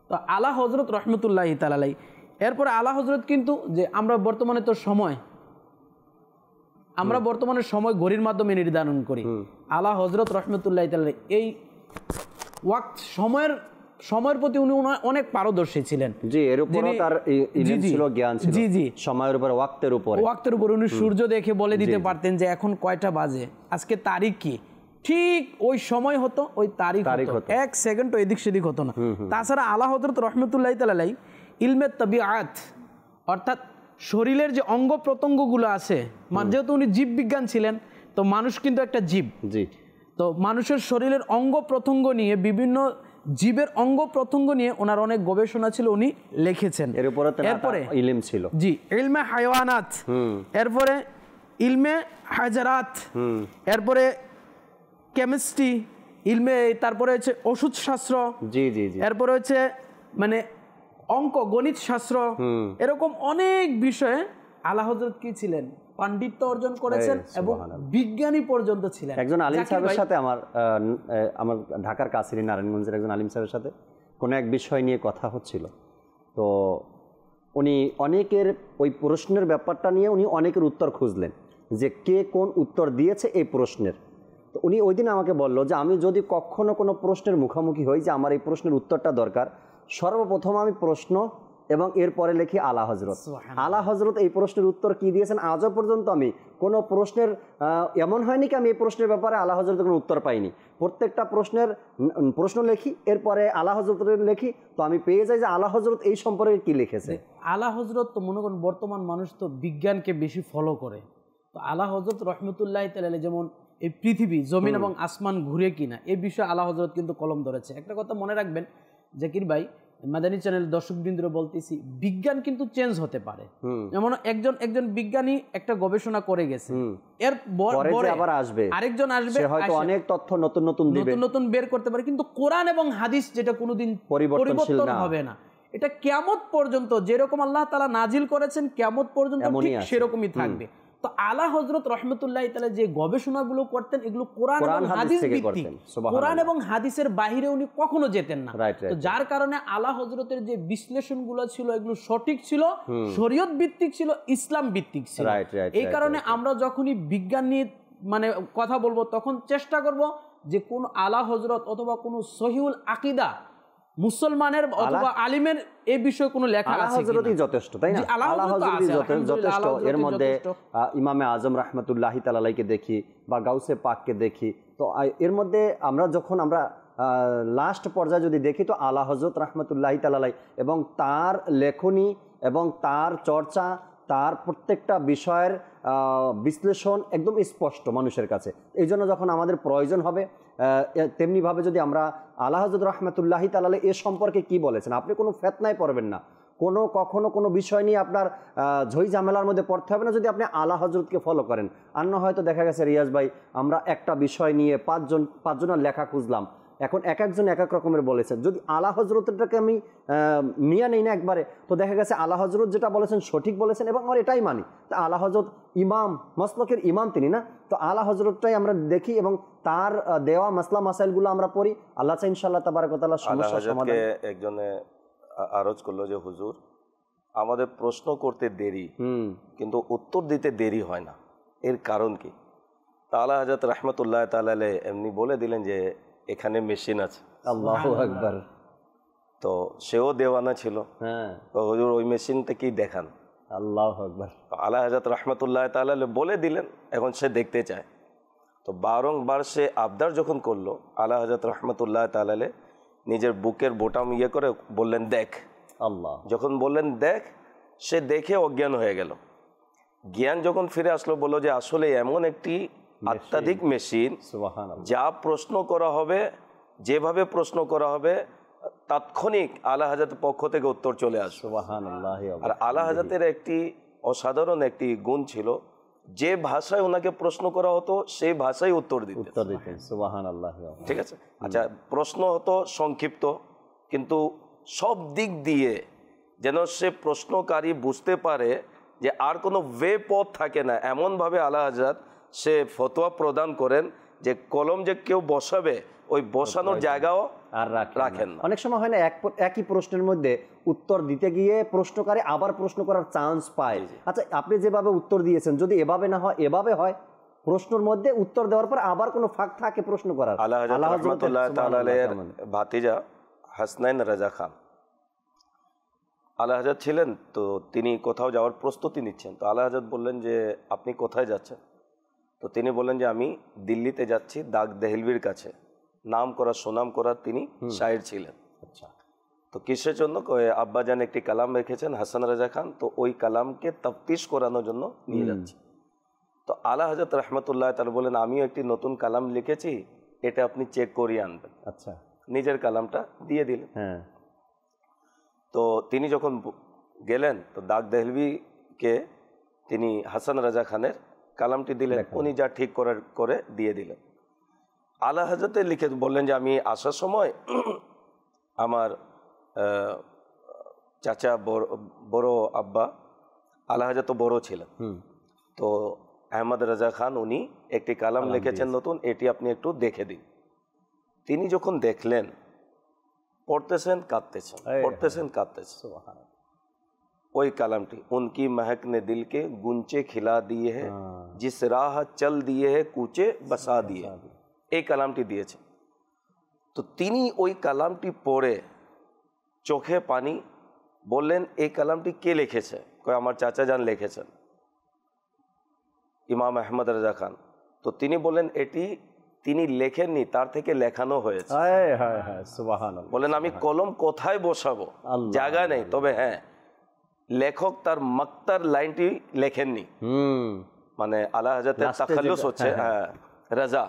তো আলা হযরত রাহমাতুল্লাহ তাআলা এরপরে আলা হযরত কিন্তু যে আমরা বর্তমানে তো সময়, আমরা বর্তমানে সময় ঘড়ির মাধ্যমে নির্ধারণ করি। আলা হযরত রাহমাতুল্লাহ তাআলা এই ওয়াক্ত সময়ের প্রতি উনি অনেক পারদর্শী ছিলেন। জি, এর উপর তার ইলম ছিল, জ্ঞান ছিল। জি জি, সময়ের উপর, ওয়াক্তের উপর উনি সূর্য দেখে বলে দিতে পারতেন যে এখন কয়টা বাজে, আজকে তারিখ কি, ঠিক ওই সময় হতো, ওই তারিখ হতো, এক সেকেন্ড এদিক সেদিক হতো না। তাছাড়া আলা হযরত রাহমাতুল্লাহ তাআলা ইলমে তাবিআত, অর্থাৎ শরীরের যে অঙ্গ প্রত্যঙ্গগুলো আছে, যেহেতু উনি জীব বিজ্ঞান ছিলেন, তো মানুষ কিন্তু একটা জীব। জি, তো মানুষের শরীরের অঙ্গ প্রত্যঙ্গ নিয়ে, বিভিন্ন জীবের অঙ্গ প্রত্যঙ্গ নিয়ে ওনার অনেক গবেষণা ছিল, উনি লিখেছেন। এরপরে ইলম ছিল, জি, ইলমে হায়াওয়ানাত, এরপরে ইলমে হাজারাত, এরপরে কেমিস্ট্রি, ইলমে, তারপরে হচ্ছে ওষুধ শাস্ত্র, জি জি জি, এরপরে হচ্ছে মানে অঙ্ক, গণিত শাস্ত্র, এরকম অনেক বিষয়ে আলা হযরত কি ছিলেন, পাণ্ডিত্য অর্জন করেছেন এবং বিজ্ঞানী পর্যন্ত ছিলেন। একজন আলিম সাহেবের সাথে আমার ঢাকার কাছেরই নারায়ণগঞ্জের একজন আলিম সাহেবের সাথে কোনো এক বিষয় নিয়ে কথা হচ্ছিল। তো উনি অনেকের ওই প্রশ্নের ব্যাপারটা নিয়ে উনি অনেকের উত্তর খুঁজলেন যে কে কোন উত্তর দিয়েছে এই প্রশ্নের। তো উনি ওই দিন আমাকে বলল যে আমি যদি কখনো কোনো প্রশ্নের মুখোমুখি হই যে আমার এই প্রশ্নের উত্তরটা দরকার, সর্বপ্রথম আমি প্রশ্ন এবং এরপরে লিখি আলা হজরত। আলা হজরত এই প্রশ্নের উত্তর কি দিয়েছেন আজও পর্যন্ত আমি কোনো প্রশ্নের এমন হয়নি কি আমি এই প্রশ্নের ব্যাপারে আলা হজরতের কোনো উত্তর পাইনি। প্রত্যেকটা প্রশ্নের প্রশ্ন লিখি, এরপরে আলা হজরতের লিখি, তো আমি পেয়ে যাই যে আলা হজরত এই সম্পর্কে কি লিখেছে। আলা হজরত তো মনে করেন বর্তমান মানুষ তো বিজ্ঞানকে বেশি ফলো করে, তো আলা হজরত রহমতুল্লাহ তাআলা যেমন এই পৃথিবী জমিন এবং আসমান ঘুরে কিনা এই বিষয়ে আলা হজরত কিন্তু কলম ধরেছে। একটা কথা মনে রাখবেন জাকির ভাই, মাদানী চ্যানেল দর্শকবৃন্দরা বলতেছি, বিজ্ঞান কিন্তু চেঞ্জ হতে পারে। যেমন একজন বিজ্ঞানী একটা গবেষণা করে গেছে, এর পরে আবার আসবে আরেকজন আসবে, হয়তো অনেক তথ্য নতুন নতুন বের করতে পারে, কিন্তু কোরআন এবং হাদিস যেটা কোনোদিন পরিবর্তন হবে না। এটা কিয়ামত পর্যন্ত যেরকম আল্লাহ তাআলা নাজিল করেছেন কিয়ামত পর্যন্ত ঠিক সেরকমই থাকবে। তো আলা হযরত রাহমাতুল্লাহি তাআলা যে গবেষণাগুলো করতেন এগুলো কোরআন এবং হাদিস ভিত্তিক, কোরআন এবং হাদিসের বাইরে উনি কখনো যেতেন না। তো যার কারণে আলা হযরতের যে বিশ্লেষণগুলো ছিল এগুলো সঠিক ছিল, শরীয়ত ভিত্তিক ছিল, ইসলাম ভিত্তিক ছিল। এই কারণে আমরা যখনই বিজ্ঞান নিয়ে মানে কথা বলবো তখন চেষ্টা করব যে কোন আলা হযরত অথবা কোন সহিহুল আকীদা মুসলমানের অথবা আলিমের এই বিষয়ে কোনো লেখা আছে কিনা। হযরতই যথেষ্ট, তাই না? আলা হযরতই যথেষ্ট। এর মধ্যে ইমামে আজম রাহমাতুল্লাহি তাআলা আলাইহিকে দেখি বা গাউসে পাককে দেখি, তো এর মধ্যে আমরা যখন আমরা লাস্ট পর্যায়ে যদি দেখি তো আলা হযরত রাহমাতুল্লাহি তাআলা আলাইহি এবং তার লেখনী এবং তার চর্চা, তার প্রত্যেকটা বিষয়ের বিশ্লেষণ একদম স্পষ্ট মানুষের কাছে। এই জন্য যখন আমাদের প্রয়োজন হবে তেমনিভাবে যদি আমরা আলা হযরত রাহমাতুল্লাহি তাআলা আলাইহি এ সম্পর্কে কি বলেছেন, আপনি কোনো ফিতনায় পড়বেন না, কখনো কোনো বিষয় নিয়ে আপনার ঝই ঝামেলার মধ্যে পড়তে হবে না যদি আপনি আলা হযরতকে ফলো করেন। আর না হয়তো দেখা গেছে রিয়াজ ভাই আমরা একটা বিষয় নিয়ে পাঁচজনের লেখা খুঁজলাম, এখন এক একজন এক এক রকমের বলেছেন, যদি আলা হযরতটাকে আমি নিয়ে নেই না একবারে, তো দেখা গেছে আলা হযরত যেটা বলেছেন সঠিক বলেছেন এবং আমরা এটাই মানি। তা আলা হযরত ইমাম মাসলকের ইমাম তিনি না, তো আলা হযরতটাই আমরা দেখি এবং তার দেওয়া মাসলা মাসাইলগুলো আমরা পড়ি। আল্লাহ চাই ইনশাআল্লাহ তাবারক ওয়া তাআলা সমস্যা সমাধান। একজনে আরজ করলো যে হুজুর আমাদের প্রশ্ন করতে দেরি কিন্তু উত্তর দিতে দেরি হয় না, এর কারণ কি? তা আলা হযরত রাহমাতুল্লাহ তাআলা আলাইহি এমনি বলে দিলেন যে এখানে মেশিন আছে। আল্লাহু আকবার। তো সেও দেওয়ানা ছিল, তো হুজুর ওই মেশিনটা কি দেখান। আল্লাহু আকবার। আলা হযরত রাহমাতুল্লাহ তাআলা বলে দিলেন, এখন সে দেখতে চায়। তো বারংবার সে আবদার যখন করলো, আলা হযরত রাহমাতুল্লাহ তাআলা নিজের বুকের বোতাম করে বললেন দেখ। আল্লাহ যখন বললেন দেখ, সে দেখে অজ্ঞান হয়ে গেল। জ্ঞান যখন ফিরে আসলো বললো যে আসলে এমন একটি অত্যাধিক মেশিন, যা প্রশ্ন করা হবে যেভাবে প্রশ্ন করা হবে তাৎক্ষণিক আলা হযরতের পক্ষ থেকে উত্তর চলে আসবে। আর আলা হযরতের একটি অসাধারণ একটি গুণ ছিল, যে ভাষায় ওনাকে প্রশ্ন করা হতো সেই ভাষায় উত্তর দিতেন। সুবহানাল্লাহ। ঠিক আছে, আচ্ছা প্রশ্ন হতো সংক্ষিপ্ত, কিন্তু সব দিক দিয়ে যেন সে প্রশ্নকারী বুঝতে পারে যে আর কোনো পথ থাকে না, এমনভাবে আলা হযরত সে ফতোয়া প্রদান করেন যে কলম যে কেউ বসাবে ওই বসানোর জায়গাও আর রাখেন না। অনেক সময় হয় না একই প্রশ্নের মধ্যে উত্তর দিতে গিয়ে প্রশ্নকারী আবার প্রশ্ন করার চান্স পায়। আচ্ছা আপনি যেভাবে উত্তর দিয়েছেন যদি এভাবে না হয় এভাবে হয়, প্রশ্নের মধ্যে উত্তর দেওয়ার পর আবার কোনো ফাঁক থাকে প্রশ্ন করার। আলা হযরত রাহমাতুল্লাহ তাআলা আলাইহির ভাতিজা হাসনাইন রাজা খান আলা হযরত ছিলেন, তো তিনি কোথাও যাওয়ার প্রস্তুতি নিচ্ছেন। তো আলা হযরত বললেন যে আপনি কোথায় যাচ্ছেন? তো তিনি বললেন যে আমি দিল্লিতে যাচ্ছি দাগ দেহলভির কাছে, নাম করা সুনাম করা তিনি শায়ের ছিলেন। আচ্ছা, তো কিসের জন্য? আব্বাজান একটি কালাম রেখেছেন হাসান রাজা খান, তো ওই কালামকে তফতিশ করানোর জন্য নিয়ে যাচ্ছি। তো আলা হযরত রাহমাতুল্লাহ তাআলা বলেন আমিও একটি নতুন কালাম লিখেছি, এটা আপনি চেক করিয়ে আনবেন। আচ্ছা, নিজের কালামটা দিয়ে দিলেন। তো তিনি যখন গেলেন তো দাগ দেহলভিকে তিনি হাসান রাজা খানের কালামটি দিলেন, উনি যা ঠিক করে দিয়ে দিলেন। আলা হযরতে লিখে বললেন যে আমি আসার সময় আমার চাচা বড় আব্বা আলা হযরত তো বড় ছিলেন, তো আহমদ রাজা খান উনি একটি কালাম লিখেছেন নতুন, এটি আপনি একটু দেখে দিন। তিনি যখন দেখলেন পড়তেছেন কাঁদতেছেন, পড়তেছেন কাঁদতেছেন। ওই কালামটি उनकी महक ने दिल के गुंचे खिला दिए है, जिस राह चल दिए है कूचे बसा दिए, এই কালামটি দিয়েছে। তো তিনি ওই কালামটি পড়ে চোখে পানি বললেন এই কালামটি কে লিখেছে? কয় আমার চাচা যান লিখেছেন, ইমাম আহমদ রাজা খান। তো তিনি বললেন এটি তিনি লেখেননি, তার থেকে লেখানো হয়েছে। সুবহানাল্লাহ। বলেন আমি কলম কোথায় বসাবো, আল্লাহ, জায়গা নেই। তবে হ্যাঁ, লেখক তার মাক্তার লাইনটি লেখেননি, মানে আলা হাজরাতের তাখাল্লুস হচ্ছে রাজা,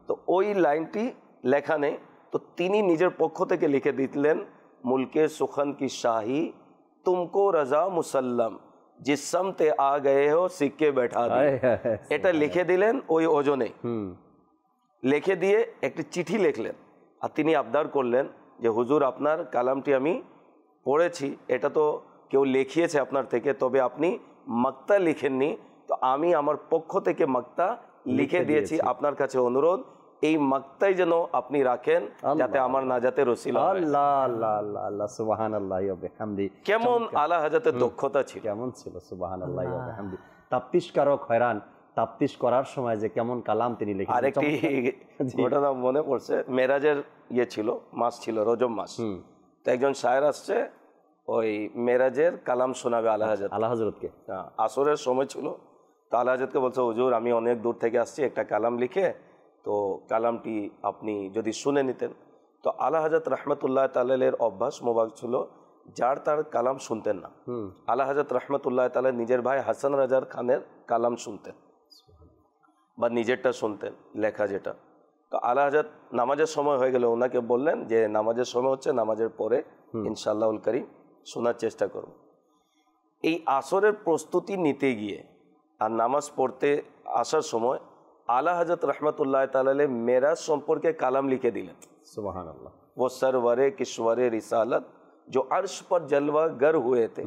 তো ওই লাইনটি লেখা নেই। তো তিনি নিজের পক্ষ থেকে লিখে দিলেন, মুলকে সুখান কি শাহী তুমকো রাজা মুসাল্লাম জিস সমতে আ গয়ে হো সিক্কে बैठा दिए। এটা লিখে দিলেন ওই ওজনে, লিখে দিয়ে একটি চিঠি লিখলেন। আর তিনি আবদার করলেন যে হুজুর আপনার কালামটি আমি পড়েছি, এটা তো কেউ লিখিয়েছে আপনার থেকে, তবে আপনি মাক্তা লিখেননি, তো আমি আমার পক্ষ থেকে মাক্তা লিখে দিয়েছি। আপনার কাছে অনুরোধ এই মাক্তাই যেন আপনি রাখেন, যাতে আমার নাজাতের ওসিলা হয়। আল্লাহ আল্লাহ আল্লাহ আল্লাহ সুবহানাল্লাহি ওয়া বিহামদি। কেমন আলা হাজরাতের দক্ষতা ছিল, কেমন ছিল, সুবহানাল্লাহি ওয়া বিহামদি। তাফতিশকারক হয়রান, তাফতিশ করার সময় যে কেমন কালাম তিনি লিখেছেন। আরেকটি ঘটনা মনে পড়ছে, মেরাজের ছিল, মাস ছিল, রজব মাস। তো একজন শায়ের আসছে, ওই মেরাজের কালাম শোনাবে আলা হযরতকে। আসরের সময় ছিল, তো আলা হযরতকে বলছে হুজুর আমি অনেক দূর থেকে আসছি, একটা কালাম লিখে, তো কালামটি আপনি যদি শুনে নিতেন। তো আলা হযরত রহমতুল্লাহ তাআলার অভ্যাস মোবারক ছিল যার তার কালাম শুনতেন না। আলা হযরত রহমতুল্লাহ তাআলা নিজের ভাই হাসান রাজার খানের কালাম শুনতেন বা নিজেরটা শুনতেন, লেখা যেটা। তো আলা হযরত নামাজের সময় হয়ে গেল, ওনাকে বললেন যে নামাজের সময় হচ্ছে, নামাজের পরে ইনশাআল্লাহুল কারীম শোনার চেষ্টা করব। এই আসরের প্রস্তুতি নিতে গিয়ে আর নামাজ পড়তে আসার সময় আলা হযরত রহমতুল্লাহ তাআলা মেরাজ সম্পর্কে কালাম লিখে দিলেন। সুবহানাল্লাহ। वो सरवरे किश्वरे रिसालत जो अर्श पर जलवा गर हुए थे,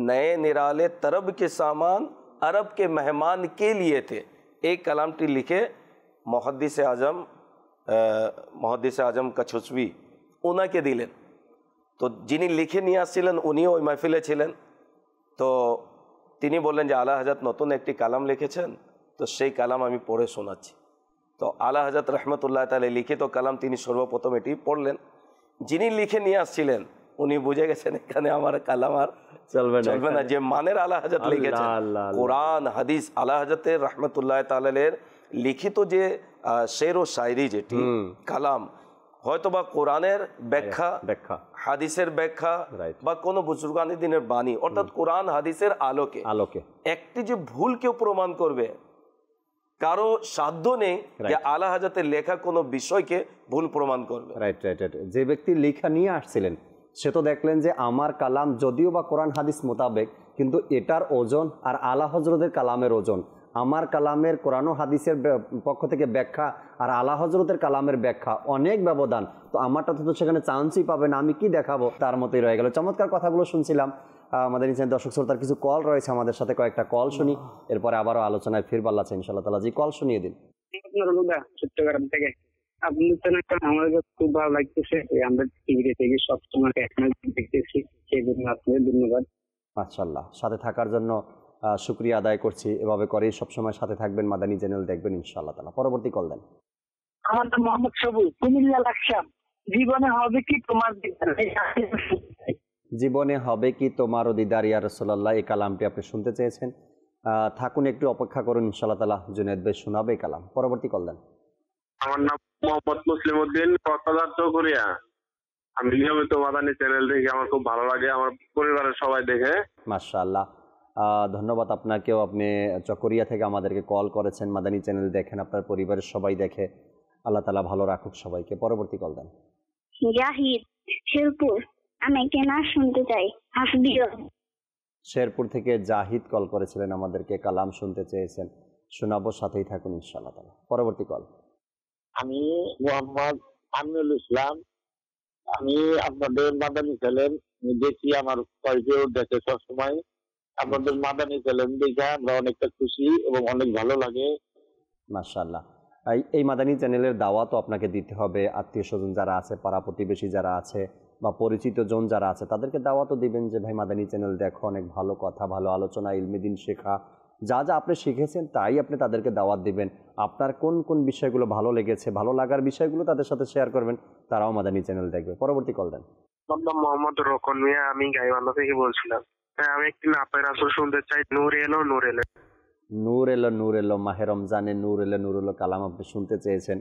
नए निराले तरब के सामान अरब के मेहमान के लिए थे। एक कलामटी लिखे मुहद्दिस आजम कछुसवी ওনাকে দিলেন। তো যিনি লিখে নিয়ে আসছিলেন উনিও ওই মাহফিলে ছিলেন। তো তিনি বললেন যে আলা হযরত নতুন একটি কালাম লিখেছেন, তো সেই কালাম আমি পড়ে শোনাচ্ছি। তো আলা হযরত রহমতুল্লাহ তাআলা লিখিত কালাম তিনি সর্বপ্রথম এটি পড়লেন। যিনি লিখে নিয়ে আসছিলেন উনি বুঝে গেছেন এখানে আমার কালাম আর চলবে না, যে মানের আলা হযরত লিখেছেন, কোরআন হাদিস আলা হযরতের রহমতুল্লাহ তাআলার লিখিত যে শের ও শায়রি যেটি কালাম, হয়তোবা কোরআনের ব্যাখ্যা, হাদিসের ব্যাখ্যা বা কোনো বুজুর্গানি দিনের বাণী, অর্থাৎ কোরআন হাদিসের আলোকে একটি যে ভুল কেউ প্রমাণ করবে, কারো সাধ্য নেই যে আলা হযরতের লেখা কোনো বিষয়কে ভুল প্রমাণ করবে। রাইট। যে ব্যক্তি লেখা নিয়ে আসছিলেন সে তো দেখলেন যে আমার কালাম যদিও বা কোরআন হাদিস মোতাবেক, কিন্তু এটার ওজন আর আলা হযরতের কালামের ওজন, আমার কালামের কোরআন ও হাদিসের পক্ষ থেকে ব্যাখ্যা আর আলা হযরতের কালামের ব্যাখ্যা অনেক ব্যবধান। তো আমারটা তো সেখানে চান্সই পাবে না, আমি কি দেখাবো, তার মতোই রয়ে গেল। চমৎকার কথাগুলো শুনছিলাম। আমাদের নিচে দর্শক শ্রোতার কিছু কল রয়েছে, আমাদের সাথে কয়েকটা কল শুনি, এরপরে আবারও আলোচনায় ফিরবো আল্লাহ ইনশাআল্লাহ তাআলা। জি, কল শুনিয়ে দিন। চট্টগ্রাম থেকে আপনি আমার খুব ভালো লাগতেছে, আমরা টিভিতে থেকে সবসময় দেখতেছি, সেই জন্য আপনাদের ধন্যবাদ। মাশাআল্লাহ, সাথে থাকার জন্য শুকরিয়া আদায় করছি। এভাবে করেই সবসময় সাথে থাকবেন, মাদানী চ্যানেল দেখবেন ইনশাআল্লাহ তাআলা। পরবর্তী কল দেন। আমার নাম মোহাম্মদ সবুজ, কুমিল্লা লাকসাম। জীবনে হবে কি তোমার দিদার, জীবনে হবে কি তোমারও দিদার ইয়া রাসূলুল্লাহ, এই কালামটি আপনি শুনতে চেয়েছেন। থাকুন, একটু অপেক্ষা করুন, ইনশাআল্লাহ তাআলা জুনায়েদ ভাই শোনাবে এই কালাম। পরবর্তী কল দেন। আমার নাম মোহাম্মদ মুসলিম উদ্দিন, কক্সবাজার চকরিয়া। আমি নিয়মিত মাদানী চ্যানেল দেখি, আমার খুব ভালো লাগে, আমার পরিবারের সবাই দেখে। মাশাআল্লাহ, ধন্যবাদ আপনাকেও। আপনি চকরিয়া থেকে আমাদেরকে কল করেছেন, মাদানী চ্যানেল দেখেন, আপনার পরিবারের সবাই দেখে। আল্লাহ তাআলা ভালো রাখুক সবাইকে। পরবর্তী কল দেন। জাহিদ, শেরপুর। আমি একটা নাচ শুনতে চাই, হাসবিও। শেরপুর থেকে জাহিদ কল করেছিলেন, আমাদেরকে কালাম শুনতে চেয়েছেন, শোনাবো, সাথেই থাকুন ইনশাআল্লাহ তাআলা। পরবর্তী কল। আমি মোহাম্মদ আমিনুল ইসলাম। আমি আপনাদের মাদানী চ্যানেল দেখি, আমার পরিচয় দেখে সবসময়। আপনাদের মাদানী চ্যানেল দেখে আমরা অনেকটা খুশি এবং অনেক ভালো লাগে। মাশাআল্লাহ, এই মাদানী চ্যানেলের দাওয়াতও আপনাকে দিতে হবে। আত্মীয় স্বজন যারা আছে, পাড়া প্রতিবেশী যারা আছে বা পরিচিত জন যারা আছে, তাদেরকে দাওয়াতও দিবেন যে ভাই মাদানী চ্যানেল দেখো, অনেক ভালো কথা, ভালো আলোচনা, ইলমে দ্বীন শেখা, যা যা আপনি শিখেছেন তাই আপনি তাদেরকে দাওয়াত দিবেন। আপনার কোন কোন বিষয়গুলো ভালো লেগেছে, ভালো লাগার বিষয়গুলো তাদের সাথে শেয়ার করবেন, তারাও মাদানী চ্যানেল দেখবে। পরবর্তী কল দেন। নাম মোহাম্মদ রকন মিয়া, আমি গাইবান্ধা থেকে বলছিলাম। হ্যাঁ, আমি একটি নাপের আসর শুনতে চাই। নূর এলো নূর এলো। নূর এলো নূর এলো, মাহে রমজানে নূর এলো নূর এলো কালাম আপনি শুনতে চেয়েছেন।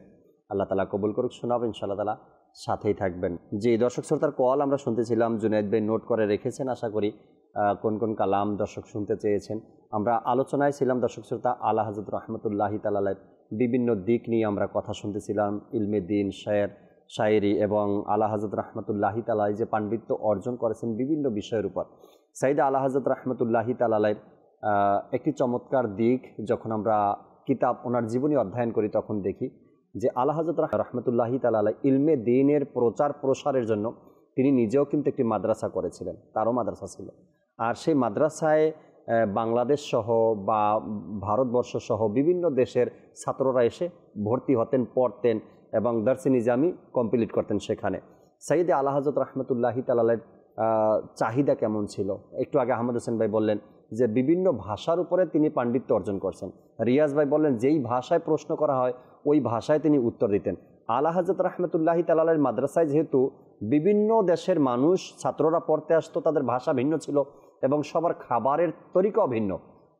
আল্লাহ তালা কবুল করুক, শোনাবেন ইনশাআল্লাহ তালা, সাথেই থাকবেন। যে দর্শক শ্রোতার কল আমরা শুনতেছিলাম, জুনায়েদ ভাই নোট করে রেখেছেন আশা করি কোন কোন কালাম দর্শক শুনতে চেয়েছেন। আমরা আলোচনায় ছিলাম দর্শক শ্রোতা আলা হযরত রহমতুল্লাহি তাআলার বিভিন্ন দিক নিয়ে আমরা কথা শুনতেছিলাম, ইলমে দিন, শের শায়েরি এবং আলা হযরত রহমতুল্লাহি তাআলা যে পাণ্ডিত্য অর্জন করেছেন বিভিন্ন বিষয়ের উপর। সাইয়েদা আলা হযরত রহমতুল্লাহি তাআলার একটি চমৎকার দিক যখন আমরা কিতাব ওনার জীবনী অধ্যয়ন করি তখন দেখি যে আলা হযরত রহমতুল্লাহি তাআলা ইলমে দ্বীনের প্রচার প্রসারের জন্য তিনি নিজেও কিন্তু একটি মাদ্রাসা করেছিলেন, তারও মাদ্রাসা ছিল। আর সেই মাদ্রাসায় বাংলাদেশ সহ বা ভারতবর্ষ সহ বিভিন্ন দেশের ছাত্ররা এসে ভর্তি হতেন, পড়তেন এবং দর্সে নিজামি কমপ্লিট করতেন সেখানে। সাইয়েদে আলা হযরত রহমতুল্লাহি তাআলার চাহিদা কেমন ছিল? একটু আগে আহমদ হোসেন ভাই বললেন যে বিভিন্ন ভাষার উপরে তিনি পাণ্ডিত্য অর্জন করছেন। রিয়াজ ভাই বললেন যেই ভাষায় প্রশ্ন করা হয় ওই ভাষায় তিনি উত্তর দিতেন। আলা হযরত রহমতুল্লাহি তাআলার মাদ্রাসায় যেহেতু বিভিন্ন দেশের মানুষ ছাত্ররা পড়তে আসতো, তাদের ভাষা ভিন্ন ছিল এবং সবার খাবারের তরিকাও ভিন্ন।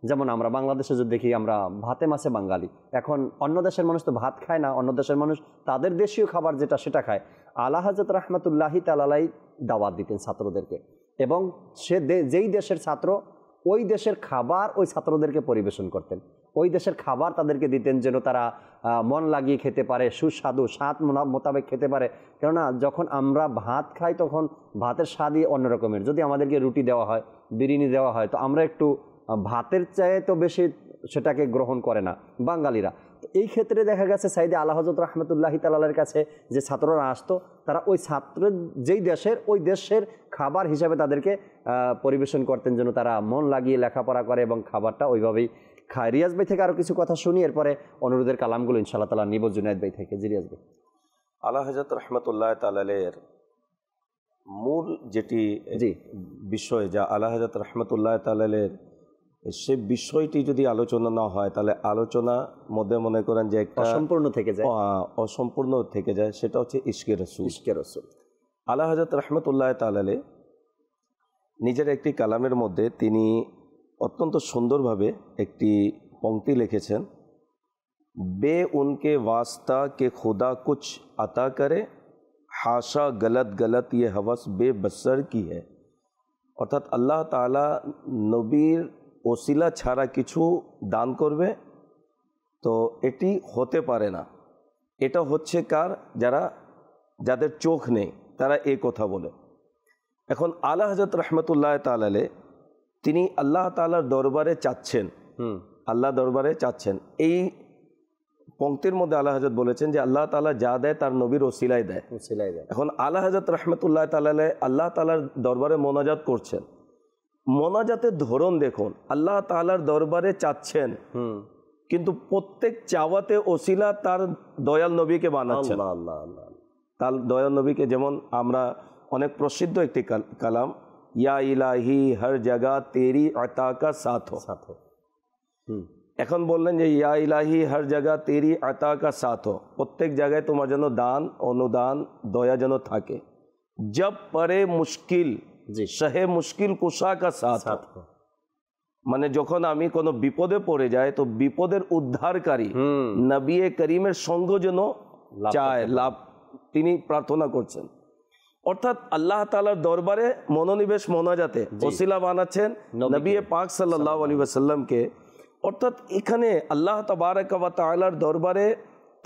যেমন আমরা বাংলাদেশে যদি দেখি আমরা ভাতে মাছে বাঙালি, এখন অন্য দেশের মানুষ তো ভাত খায় না, অন্য দেশের মানুষ তাদের দেশীয় খাবার যেটা সেটা খায়। আলা হযরত রহমতুল্লাহি তাআলাই দাওয়াত দিতেন ছাত্রদেরকে এবং সে যেই দেশের ছাত্র ওই দেশের খাবার ওই ছাত্রদেরকে পরিবেশন করতেন, ওই দেশের খাবার তাদেরকে দিতেন যেন তারা মন লাগিয়ে খেতে পারে, সুস্বাদু স্বাদ মোতাবেক খেতে পারে। কেননা যখন আমরা ভাত খাই তখন ভাতের স্বাদই অন্যরকমের। যদি আমাদেরকে রুটি দেওয়া হয়, বিরিয়ানি দেওয়া হয়, তো আমরা একটু ভাতের চায়ে তো বেশি সেটাকে গ্রহণ করে না বাঙালিরা। তো এই ক্ষেত্রে দেখা গেছে সাইয়েদে আলা হযরত রহমতুল্লাহি তাআলার কাছে যে ছাত্ররা আসতো তারা ওই ছাত্রের যেই দেশের ওই দেশের খাবার হিসাবে তাদেরকে পরিবেশন করতেন যেন তারা মন লাগিয়ে লেখাপড়া করে এবং খাবারটা ওইভাবেই খায়। রিয়াজ ভাই থেকে আরও কিছু কথা শুনি, এরপরে অনুরোধের কালামগুলো ইনশাআল্লাহ তাআলা নিব জুনায়েদ ভাই থেকে। জি রিয়াজ ভাই। আলা হযরত রহমতুল্লাহি তাআলার মূল যেটি বিষয় যা আলা হযরত রহমতুল্লাহি তাআলার সে বিষয়টি যদি আলোচনা না হয় তাহলে আলোচনা মধ্যে মনে করেন যে একটা অসম্পূর্ণ থেকে যায়, সেটা হচ্ছে ইশকে রাসূল। ইশকে রাসূল আলা হযরত রহমতুল্লাহি তাআলা নিজের একটি কালামের মধ্যে তিনি অত্যন্ত সুন্দরভাবে একটি পংক্তি লিখেছেন, বে উনকে ওয়াস্তা কে খুদা কুছ আতা করে, হাসা গলত গলত ইয়ে হওয়াস বে বসর কি হ্যায়। অর্থাৎ আল্লাহ তাআলা নবীর ওসিলা ছাড়া কিছু দান করবে তো এটি হতে পারে না। এটা হচ্ছে কার? যাদের চোখ নেই তারা এই কথা বলে। এখন আলা হযরত রহমতুল্লাহি তাআলা তিনি আল্লাহ তাআলার দরবারে চাচ্ছেন, আল্লাহ দরবারে চাচ্ছেন। এই পংক্তির মধ্যে আলা হযরত বলেছেন যে আল্লাহ তাআলা যা দেয় তার নবীর ওসিলায় দেয়। এখন আলা হযরত রহমতুল্লাহি তাআলা আল্লাহ তাআলার দরবারে মোনাজাত করছেন। মোনাজাতের ধরন দেখুন, আল্লাহ তাআলার দরবারে চাচ্ছেন কিন্তু প্রত্যেক চাওয়াতে ওসিলা তার দয়াল নবীকে বানাচ্ছেন। তার দয়াল নবীকে, যেমন আমরা অনেক প্রসিদ্ধ একটি কালাম, ইয়া ইলাহি হর জায়গা তেরি আতা কা সাথ হো। এখন বললেন যে ইয়া ইলাহি হর জায়গা তেরি আতা কা সাথ হো, প্রত্যেক জায়গায় তোমার যেন দান অনুদান দয়া যেন থাকে। জব পরে মুশকিল শাহে মুশকিল কুশা কা সাথ হো, মানে যখন আমি কোনো বিপদে পড়ে যাই তো বিপদের উদ্ধারকারী নবী করিমের সঙ্গ যেন চায় লাভ, তিনি প্রার্থনা করছেন। অর্থাৎ আল্লাহ তাআলার দরবারে মনোনিবেশ মোনাজাতে ওসিলা বানাচ্ছেন নবী পাক সাল্লাল্লাহু আলাইহি ওয়াসাল্লামকে। অর্থাৎ এখানে আল্লাহ তাবারক ওয়া তাআলার দরবারে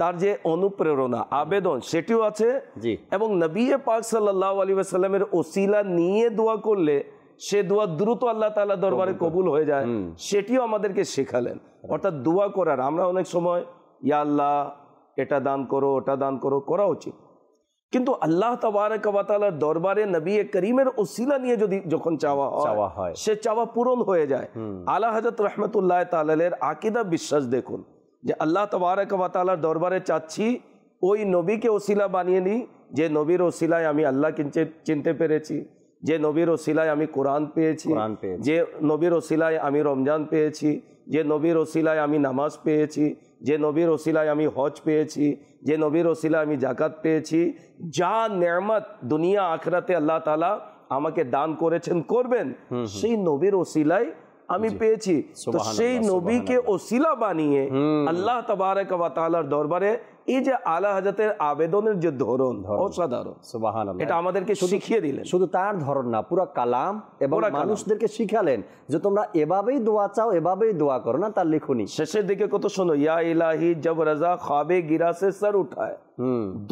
তার যে অনুপ্রেরণা আবেদন সেটিও আছে এবং নবী পাক সাল্লাল্লাহু আলাইহি ওয়াসাল্লামের ওসিলা নিয়ে দোয়া করলে সে দোয়া দ্রুত আল্লাহ তাআলার দরবারে কবুল হয়ে যায়, সেটিও আমাদেরকে শেখালেন। অর্থাৎ দোয়া করার, আমরা অনেক সময় ইয়া আল্লাহ এটা দান করো ওটা দান করো, করা উচিত, কিন্তু আল্লাহ তাবারক ওয়া তাআলার দরবারে নবী করিমের ওসিলা নিয়ে যদি যখন চাওয়া হয় সে চাওয়া পূরণ হয়ে যায়। আলা হযরত রহমতুল্লাহি তাআলার আকীদা বিশ্বাস দেখুন যে আল্লাহ তাবারক ওয়া তাআলার দরবারে চাচ্ছি, ওই নবীকে ওসিলা বানিয়ে নিই যে নবীর ওসিলায় আমি আল্লাহকে চিনতে পেরেছি, যে নবীর ওসিলায় আমি কোরআন পেয়েছি, যে নবীর ওসিলায় আমি রমজান পেয়েছি, যে নবীর ওসিলায় আমি নামাজ পেয়েছি, যে নবীর ওসিলায় আমি হজ পেয়েছি, যে নবীর ওসিলা আমি জাকাত পেয়েছি, যা নেয়ামত দুনিয়া আখিরাতে আল্লাহ তাআলা আমাকে দান করেছেন করবেন, সেই নবীর ওসিলায় আমি পেয়েছি। তো সেই নবীকে ওসিলা বানিয়ে আল্লাহ তাবারক ওয়া তাআলার দরবারে এই যে আলা হযরতের আবেদনের যে ধরন অসাধারণ, সুবহানাল্লাহ, এটা আমাদেরকে শিখিয়ে দিলেন। শুধু তার ধরন না, পুরো কালাম, এবং মানুষদেরকে শিখালেন যে তোমরা এভাবেই দোয়া চাও, এভাবেই দোয়া করো না, তার লিখুনি। শেষের দিকে কত শোনো, ইয়া ইলাহি জব রাজা খ্বাবে গিরা সে সর উঠায়,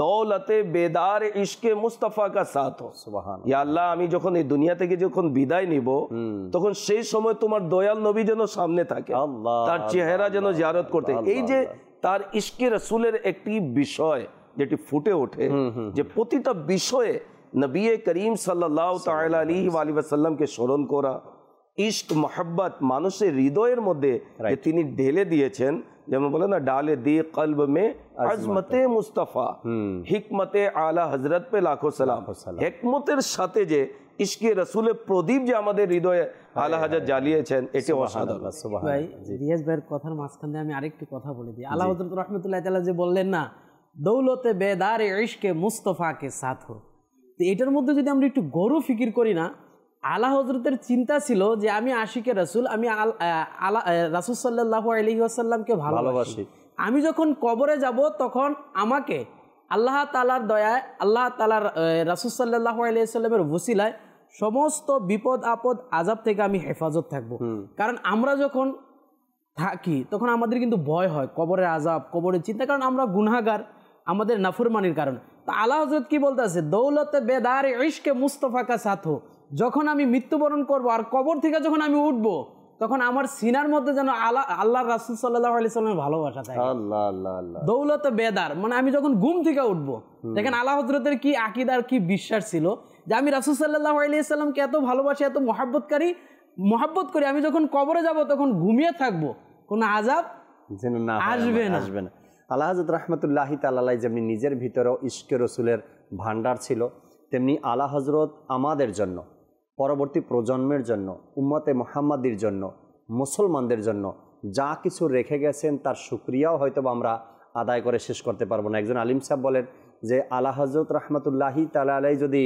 দৌলতে বেদার ইশকে মুস্তাফা কা সাথ হো। সুবহানাল্লাহ। ইয়া আল্লাহ, আমি যখন এই দুনিয়া থেকে যখন বিদায় নিব, তখন সেই সময় তোমার দয়াল নবী যেন সামনে থাকে, তার চেহারা যেন জিয়ারত করতে। এই যে তার ইশকে রাসূলের একটি বিষয় যেটি ফুটে ওঠে, যে প্রতিটা বিষয়ে নবী করিম সাল্লাল্লাহু তাআলা আলাইহি ওয়া সাল্লামকে স্মরণ করা, ইশক মোহাব্বত মানুষের হৃদয়ের মধ্যে যে তিনি ঢেলে দিয়েছেন, যেমন বলে না, ডালে দিয়ে কলব মে আজমতে মুস্তাফা, হিকমতে আলা হযরত পে লাখো সালাম। হিকমতের সাথে যে ইশকে রাসূলের প্রদীপ যে আমাদের হৃদয়ে আলা হযরত জ্বালিয়েছেন, এটি অসাধারণ। ভাই রিয়াজ ভাইয়ের কথার মাঝখানে আমি আরেকটি কথা বলে দিই। আলা হযরত রাহমাতুল্লাহ তাআলা যে বললেন না, দৌলতে বেদার ইশকে মুস্তাফা কে সাথ হো, তো এটার মধ্যে যদি আমরা একটু গৌরব ফিকির করি না, আলা হযরতের চিন্তা ছিল যে আমি আশিকে রাসূল, আমি রাসূল সাল্লাল্লাহু আলাইহি ওয়াসাল্লামকে ভালোবাসি। আমি যখন কবরে যাব, তখন আমাকে আল্লাহ তাআলার দয়ায়, আল্লাহ তাআলার রাসূল সাল্লাল্লাহু আলাইহি ওয়াসাল্লামের ওসিলায় সমস্ত বিপদ আপদ আযাব থেকে আমি হেফাজত থাকব। কারণ আমরা যখন থাকি তখন আমাদের কিন্তু ভয় হয় কবরের আযাব, কবরের চিন্তা, কারণ আমরা গুনাহগার, আমাদের নাফরমানির কারণ। তো আলা হযরত কি বলতেছে, দৌলতে বেদার ইশকে মুস্তাফা কা সাথ হো, যখন আমি মৃত্যুবরণ করব আর কবর থেকে যখন আমি উঠব, তখন আমার সিনার মধ্যে যেন আল্লাহর রাসূল সাল্লাল্লাহু আলাইহি ওয়াসাল্লামের ভালোবাসা থাকে। আল্লাহ আল্লাহ আল্লাহ। দৌলতে বেদার মানে আমি যখন ঘুম থেকে উঠব, দেখেন আলা হযরতের কি আকীদার, কি বিশ্বাস ছিল যে আমি রাসূল সাল্লাল্লাহু আলাইহি ওয়াসাল্লামকে এত ভালোবাসি, এত মহব্বত করি, আমি যখন কবরে যাব তখন ঘুমিয়ে থাকব, কোনো আযাব যেন না আসবে না। আলা হযরত রাহমাতুল্লাহি তাআলা আলাইহি যেমনি নিজের ভিতরেও ইশকে রাসূলের ভান্ডার ছিল, তেমনি আলা হযরত আমাদের জন্য, পরবর্তী প্রজন্মের জন্য, উম্মতে মুহাম্মাদির জন্য, মুসলমানদের জন্য যা কিছু রেখে গেছেন, তার শুকরিয়াও হয়তো আমরা আদায় করে শেষ করতে পারবো না। একজন আলিম সাহেব বলেন যে আলা হযরত রাহমাতুল্লাহি তাআলা আলাইহি যদি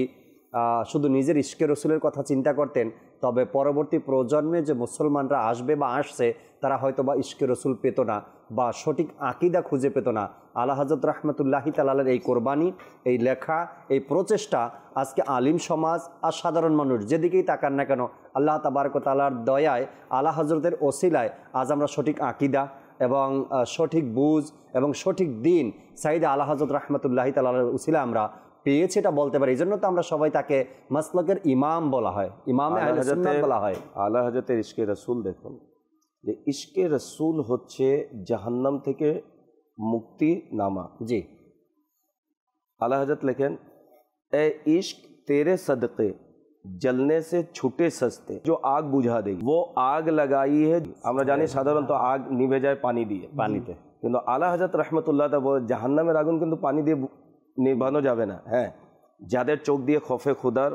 শুধু নিজের ইশকে রাসূলের কথা চিন্তা করতেন, তবে পরবর্তী প্রজন্মে যে মুসলমানরা আসবে বা আসছে, তারা হয়তো বা ইশকে রাসূল পেত না বা সঠিক আকীদা খুঁজে পেত না। আলা হযরত রাহমাতুল্লাহি তাআলার এই কোরবানি, এই লেখা, এই প্রচেষ্টা আজকে আলিম সমাজ আর সাধারণ মানুষ যেদিকেই তাকান না কেন, আল্লাহ তাবারক ওয়া তাআলার দয়ায়, আলা হযরতের ওসিলায় আজ আমরা সঠিক আকীদা এবং সঠিক বুঝ এবং সঠিক দিন সাইয়েদে আলা হযরত রাহমাতুল্লাহি তাআলার ওসিলায় আমরা পেয়েছি, এটা বলতে পারি। এই জন্য তো আমরা সবাই তাকে মাসলাকের ইমাম বলা হয়, ইমামে আহলে সুন্নাত বলা হয়। আলা হযরতের ইশকে রাসূল, দেখুন যে ইশকে রাসূল হচ্ছে জাহান্নাম থেকে মুক্তি নামা। জি, আলা হযরত লেখেন, এ ইश्क तेरे सदक़े जलने से छूटे सस्ते, जो आग बुझा देगी वो आग लगाई है। আমরা জানি সাধারণত আগ নিভে যায় পানি দিয়ে, পানিতে, কিন্তু আলা হযরত রাহমাতুল্লাহ তাআলা জাহান্নামের আগুন কিন্তু পানি দিয়ে নিভানো যাবে না। হ্যাঁ, যাদের চোখ দিয়ে খফে খুদার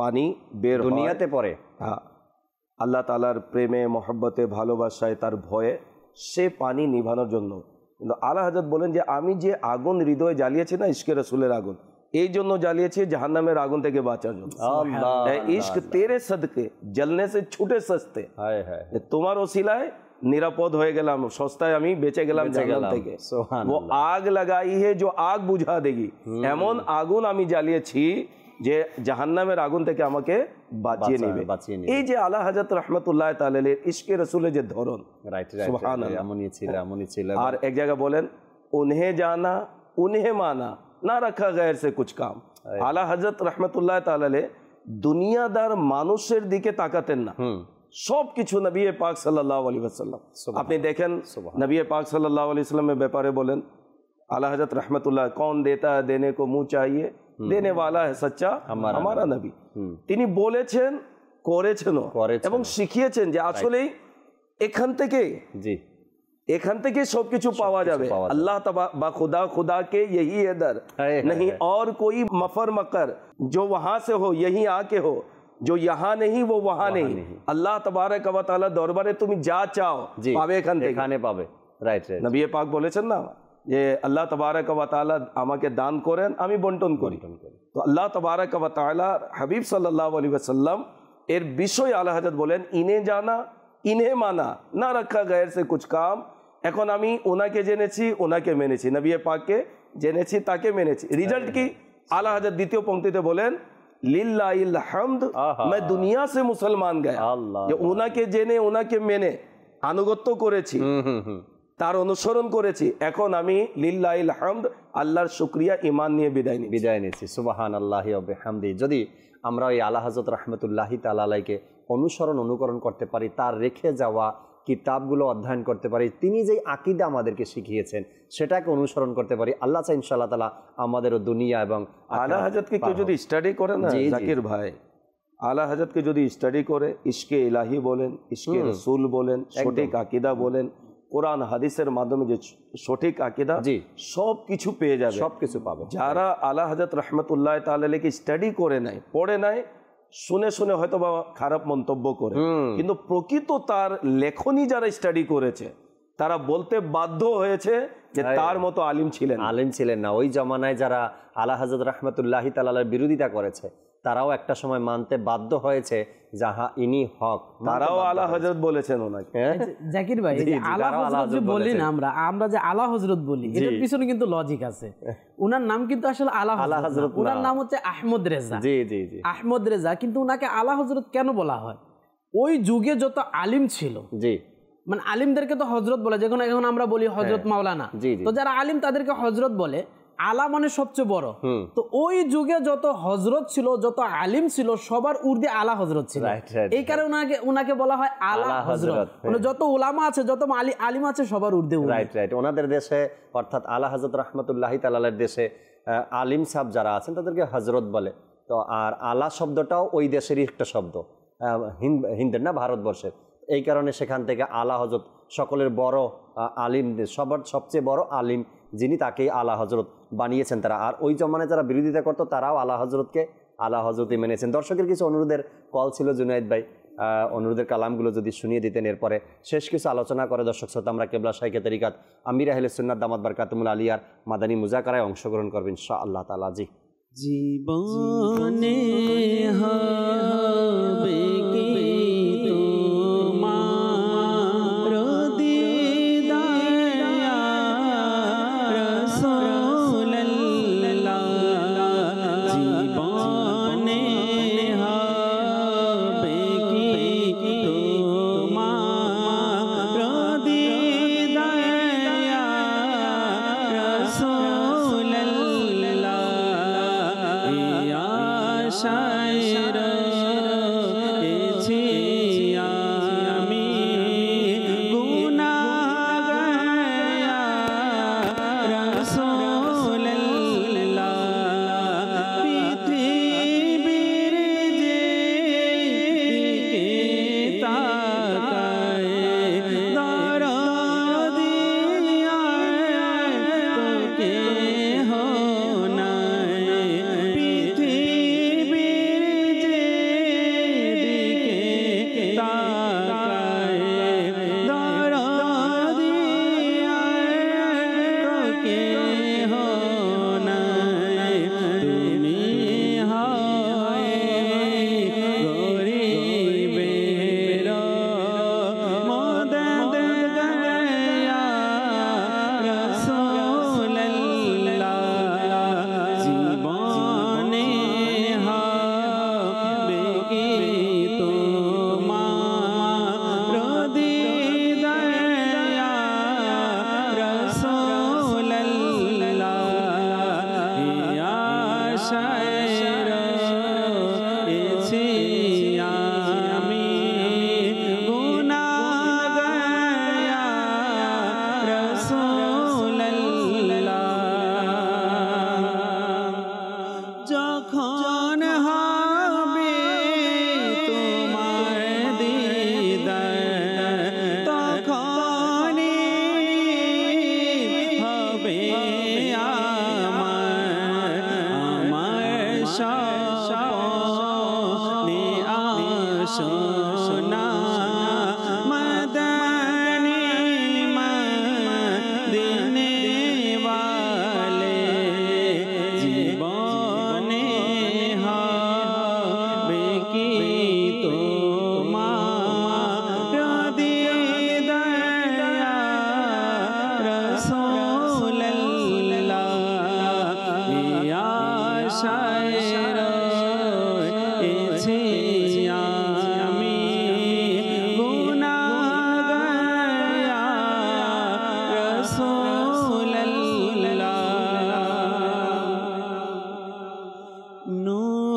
পানি বের দুনিয়াতে পড়ে, হ্যাঁ, আল্লাহ তাআলার প্রেমে, মহব্বতে, ভালোবাসায়, তার ভয়ে, সে পানি নিভানোর জন্য। কিন্তু আলা হযরত বলেন যে আমি যে আগুন হৃদয়ে জ্বালিয়েছি না, ইশকে রাসূলের আগুন, এই জন্য জ্বালিয়েছি জাহান্নামের আগুন থেকে বাঁচার জন্য। ইশক তেরে সদকে জ্বলনে সে ছুটে সস্তে, তোমার ওসিলায় নিরাপদ হয়ে গেলাম, সস্তায় আমি বেঁচে গেলাম জাহান্নাম থেকে। ও আগ লাগাই হে जो आग বুঝা দেগি, এমন আগুন আমি জ্বালিয়েছি যে জাহান্নামের আগুন থেকে আমাকে বাঁচিয়ে নেবে। এই যে আলা হযরত রাহমাতুল্লাহ তাআলা এর ইশকে রাসূলের যে ধরন, সুবহানাল্লাহ, এমনই ছিল। আর এক জায়গায় বলেন, উনহে জানা উনহে মানা না রাখা গায়ের সে কুছ কাম। আলা হযরত রাহমাতুল্লাহ তাআলা দুনিয়াদার মানুষের দিকে তাকাতেন না, সব কিছু নবী পাক সাল্লাল্লাহু আলাইহি ওয়াসাল্লাম। আপনি দেখেন নবী পাক সাল্লাল্লাহু আলাইহি ওয়াসাল্লামের ব্যাপারে বলেন, আলা হযরত রাহমাতুল্লাহ, কौन देता है देने को मुंह चाहिए, देने वाला है सच्चा हमारा नबी। তিনি বলেছেন, করেছেনও এবং শিখিয়েছেন যে আসলেই এখান থেকে সবকিছু পাওয়া যাবে। আল্লাহ বা खुदा खुदा के यही है दर, नहीं और कोई मफर मकर, जो वहां से हो यही आके हो, जो यहाँ नहीं वो वहां नहीं। আল্লাহ তাবারক ওয়া তাআলা দরবারে তুমি যা চাও পাবে, এখানে পাবে। রাইট, নবী পাক বলেছেন না যে আল্লাহ তবারক ওয়া তাআলা আমাকে দান করেন, আমি বন্টন করি। তো আল্লাহ তবারক ওয়া তাআলা হাবিব সাল্লাল্লাহু আলাইহি ওয়াসাল্লাম এর বিষয় আলা হযরত বলেন, ইনে জানা ইনে মানা না রাখা গায়ের সে কুছ কাম। এখন আমি ওনাকে জেনেছি, ওনাকে মেনেছি, নবী পাককে জেনেছি, তাকে মেনেছি। রিজাল্ট কি? আলা হযরত দ্বিতীয় পংক্তিতে বলেন, লিল্লাহিল হামদ मैं दुनिया से मुसलमान गया। যে ওনাকে জেনে ওনাকে মেনে আনুগত্য করেছি, তার অনুসরণ করেছি, এখন আমি লিল্লাহিল হামদ আল্লাহর শুকরিয়া ঈমান নিয়ে বিদায় নিয়েছি। সুবহানাল্লাহি ওয়া বিহামদি। যদি আমরা ওই আলা হযরত রাহমাতুল্লাহি তাআলা আলাইহিকে অনুকরণ করতে পারি, তার রেখে যাওয়া কিতাবগুলো অধ্যয়ন করতে পারি, তিনি যেই আকীদা আমাদেরকে শিখিয়েছেন সেটাকে অনুসরণ করতে পারি, আল্লাহ চাই ইনশাআল্লাহ তাআলা আমাদেরও দুনিয়া এবং আলা হযরতকে কেউ যদি স্টাডি করে না জাকির ভাই, আলা হযরতকে যদি স্টাডি করে, ইশকে ইলাহি বলেন, ইশকে রাসূল বলেন, সঠিক আকীদা বলেন, কোরআন হাদিসের মাধ্যমে যে সঠিক আকীদা, সব কিছু পেয়ে যাবে, সব কিছু পাবে। যারা আলা হযরত রাহমাতুল্লাহি তাআলা আলাইহি স্টাডি করে নাই, পড়ে নাই, শুনে শুনে হয়তো বা খারাপ মন্তব্য করে, কিন্তু প্রকৃত তার লেখনী যারা স্টাডি করেছে তারা বলতে বাধ্য হয়েছে যে তার মতো আলিম ছিলেন না। ওই জমানায় যারা আলা হযরত রাহমাতুল্লাহি তাআলার বিরোধিতা করেছে তারাও একটা সময় মানতে বাধ্য হয়েছে যাহা ইনি হক, তারাও আলা হযরত বলেছেন ওনাকে। জাকির ভাই, আলা হযরত যে বলি না আমরা যে আলা হযরত বলি, এর পিছনে কিন্তু লজিক আছে। উনার নাম কিন্তু আসলে আলা হযরত, উনার নাম হচ্ছে আহমদ রেজা। জি জি জি, আহমদ রেজা। কিন্তু উনাকে আলা হযরত কেন বলা হয়? ওই যুগে যত আলিম ছিল, জি মানে আলিমদেরকে তো হযরত বলে, যখন এখন আমরা বলি হযরত মাওলানা, তো যারা আলিম তাদেরকে হযরত বলে। আলা মানে সবচেয়ে বড়। তো ওই যুগে যত হযরত ছিল, যত আলিম ছিল, সবার ঊর্ধ্বে আলা হযরত ছিল। এই কারণে উনাকে বলা হয় আলা হযরত। মানে যত উলামা আছে, যত আলিম আছে, সবার ঊর্ধ্বে। রাইট। ওনাদের দেশে অর্থাৎ আলা হযরত রাহমাতুল্লাহি তাআলার দেশে আলিম সাহেব যারা আছেন তাদেরকে হযরত বলে। তো আর আলা শব্দটাও ওই দেশেরই একটা শব্দ, হিন্দের না, ভারতবর্ষের। এই কারণে সেখান থেকে আলা হযরত, সকলের বড় আলিম, সবার সবচেয়ে বড় আলিম যিনি, তাকেই আলা হযরত বানিয়েছেন তারা। আর ওই জমানায় যারা বিরোধিতা করতো তারাও আলা হযরতকে আলা হযরতই মেনেছেন। দর্শকের কিছু অনুরোধের কল ছিল জুনায়েদ ভাই, অনুরোধের কালামগুলো যদি শুনিয়ে দিতেন, এরপরে শেষ কিছু আলোচনা করে দর্শক শ্রোতা আমরা কেবলা শাইখে তরিকাত আমির আহলে সুন্নাত দামাত বারকাতুল আলিয়ার মাদানী মুজাকারায় অংশগ্রহণ করবেন ইনশাআল্লাহ তাআলা। জি, জীবনে হবে কি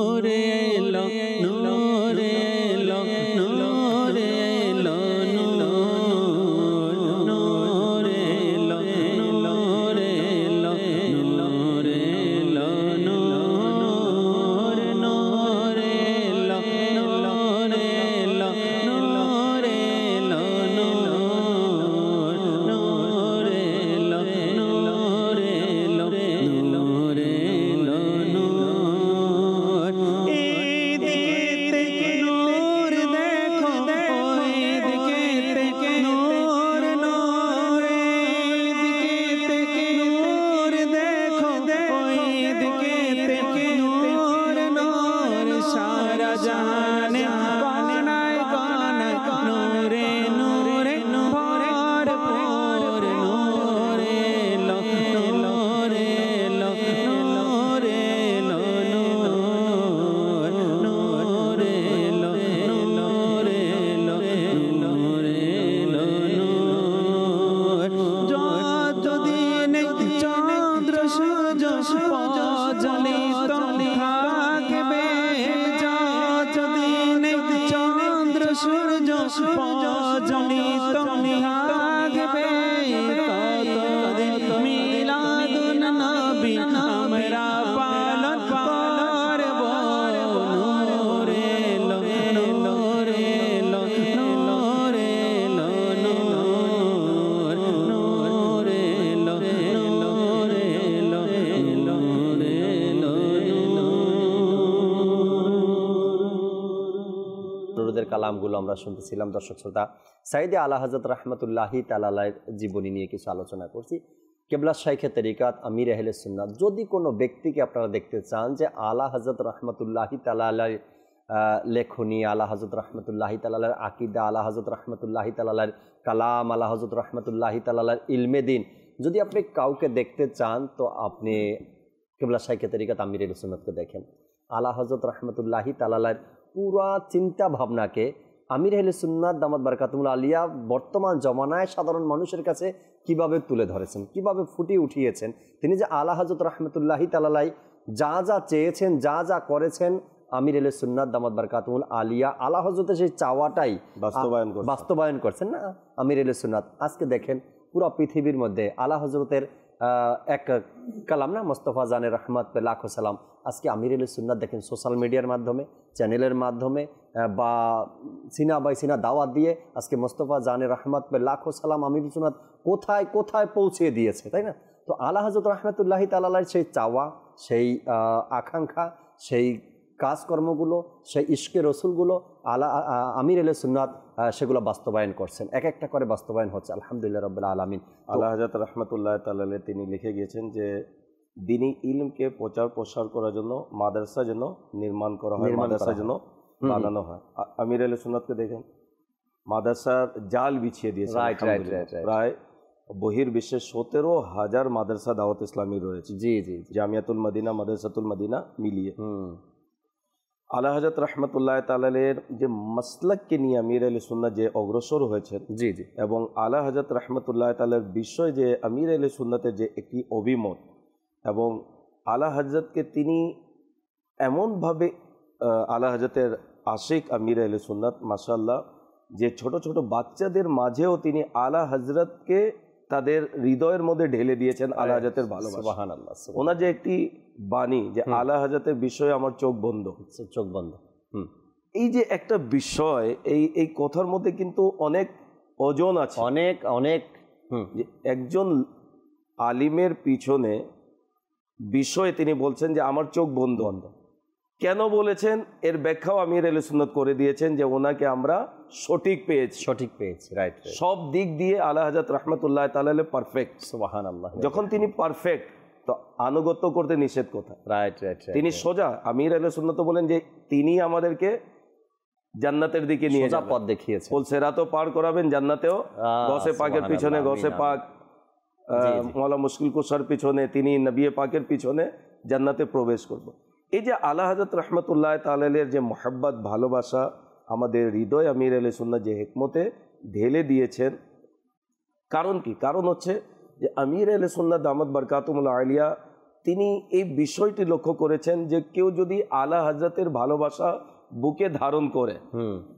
নূরে এলো নূরে এলো নূরে এলো নূরে এলো নূরে এলো নূরে এলো নূরে নূরে এলো নূরে এলো নূরে এলো নূরে এলো নূরে এলো নূরে এলো এই দিকে নূর দেখো ওই দিকে নূর নূর এই দিকে নূর দেখো ওই দিকে নূর নূর সারা জাহানে কোনায় কোনায় নূরে নূরে ভর ভর নূরে এলো নূরে এলো নূরে এলো নূরে এলো নূরে এলো নূরে এলো যতদিন চন্দ্র সূর্য প্রজ্বলিত থাকবে যতদিন চন্দ্র সূর্য প্রজ্বলিত থাকবে ততদিন মিলাদুন নবী আমরা পালন করব নূরে এলো নূরে এলো নূরে এলো নূরে এলো নূরে এলো নূরে এলো দরুদের কালামগুলো আমরা শুনতেছিলাম। দর্শক শ্রোতা, সাইদে আলা হযরত রাহমাতুল্লাহি তাআলা আলাইহির জীবনী নিয়ে কিছু আলোচনা করছি। কেবলা শাইখে তরিকাত আমির আহলে সুন্নাত, যদি কোনো ব্যক্তিকে আপনারা দেখতে চান যে আলা হযরত রাহমাতুল্লাহি তাআলা আলাইহির লেখনী, আলা হযরত রাহমাতুল্লাহি তাআলা আলাইহির আকীদা, আলা হযরত রাহমাতুল্লাহি তাআলা আলাইহির কালাম, আলা হযরত রাহমাতুল্লাহি তাআলা আলাইহির ইলমে দিন, যদি আপনি কাউকে দেখতে চান তো আপনি কেবলা শাইখে তরিকাত আমির আহলে সুন্নাতকে দেখেন। আলা হযরত রাহমাতুল্লাহি তাআলা আলাইহির পুরা চিন্তা ভাবনাকে আমির আহলে সুন্নাত দামাত বারকাতুল আলিয়া বর্তমান জমানায় সাধারণ মানুষের কাছে কিভাবে তুলে ধরেছেন, কিভাবে ফুটিয়ে উঠিয়েছেন। তিনি যে আলা হযরত রাহমাতুল্লাহি তাআলা আলাইহি যা যা চেয়েছেন, যা যা করেছেন, আমির আহলে সুন্নাত দামাত বারকাতুল আলিয়া আলা হযরতের সেই চাওয়াটাই বাস্তবায়ন করছেন না আমির আহলে সুন্নাত। আজকে দেখেন পুরো পৃথিবীর মধ্যে আলা হযরতের এক কালাম না, মোস্তফা জানে রহমত পে লাখো সালাম, আজকে আমির আহলে সুন্নাত দেখেন সোশ্যাল মিডিয়ার মাধ্যমে, চ্যানেলের মাধ্যমে বা সিনা বাই সিনা দাওয়াত দিয়ে আজকে মোস্তফা জানে রহমত পে লাখো সালাম আমির সুন্নাত কোথায় কোথায় পৌঁছে দিয়েছে, তাই না? তো আলা হযরত রাহমাতুল্লাহি তাআলা আলাইহির সেই চাওয়া, সেই আকাঙ্ক্ষা, সেই কাজকর্মগুলো, সেই ইশকে রসুলগুলো আমির আহলে সুন্নাত সেগুলো বাস্তবায়ন করছেন, এক একটা করে বাস্তবায়ন হচ্ছে, আলহামদুলিল্লাহ রাব্বিল আলামিন। আলা হযরত রাহমাতুল্লাহি তাআলা আলাইহি তিনি লিখে গিয়েছেন যে দ্বীনি ইলমকে প্রচার প্রসার করার জন্য মাদ্রাসা যেন নির্মাণ করা হয়, মাদ্রাসা যেন বানানো হয়। আমির আহলে সুন্নাতকে দেখেন মাদ্রাসার জাল বিছিয়ে দিয়েছে, প্রায় বহির্বিশ্বের 17,000 মাদ্রাসা দাওয়াত ইসলামী রয়েছে, জি জি, জামিয়াতুল মদিনা, মাদ্রাসাতুল মদিনা মিলিয়ে। আলা হযরত রাহমাতুল্লাহি তাআলা আলাইহির যে মাসলাককে নিয়ে আমির আহলে সুন্নাত যে অগ্রসর হয়েছেন, জি জি, এবং আলা হযরত রাহমাতুল্লাহি তাআলার বিষয় যে আমির আহলে সুন্নাতের যে একটি অভিমত, এবং আলা হযরতকে তিনি এমনভাবে আলা হযরতের আশিক আমির আহলে সুন্নাত, মাশাআল্লাহ, যে ছোট ছোট বাচ্চাদের মাঝেও তিনি আলা হযরতকে তাদের হৃদয়ের মধ্যে ঢেলে দিয়েছেন আলা হযরতের ভালোবাসা। সুবহানাল্লাহ। ওনার যে একটি বাণী যে আলা হযরতের বিষয়ে আমার চোখ বন্ধ, চোখ বন্ধ, এই যে একটা বিষয়, এই কথার মধ্যে কিন্তু অনেক ওজন আছে, অনেক অনেক। একজন আলিমের পিছনে বিষয়ে তিনি বলছেন যে আমার চোখ বন্ধ। কেন বলেছেন এর ব্যাখ্যাও আমির আহলে সুন্নাত করে দিয়েছেন যে ওনাকে আমরা সঠিক পেয়েছি, রাইট, সব দিক দিয়ে আলা হযরত রাহমাতুল্লাহি তাআলা আলাইহি পারফেক্ট। সুবহানাল্লাহ। যখন তিনি পারফেক্ট তো আনুগত্য করতে নিষেধ কোথায়? রাইট রাইট, তিনি সোজা। আমির আহলে সুন্নাত বলেন যে তিনি আমাদেরকে জান্নাতের দিকে নিয়ে যাবেন, পথ দেখিয়েছেন, বলছে রাতও পার করাবেন, জান্নাতেও গসে পাকের পিছনে, গসে পাক মওলা মুশকিল কুশার পিছনে, তিনি নবী পাকের পিছনে জান্নাতে প্রবেশ করব। এই যে আলা হযরত রাহমাতুল্লাহি তাআলা আলাইহির যে মুহাব্বত, ভালোবাসা আমাদের হৃদয় আমির আহলে সুন্নাত যে হিকমতে ঢেলে দিয়েছেন, কারণ কি? কারণ হচ্ছে যে আমির আহলে সুন্নাত দামাত বারকাতুহুল আলিয়া তিনি এই বিষয়টি লক্ষ্য করেছেন যে কেউ যদি আলা হযরতের ভালোবাসা বুকে ধারণ করে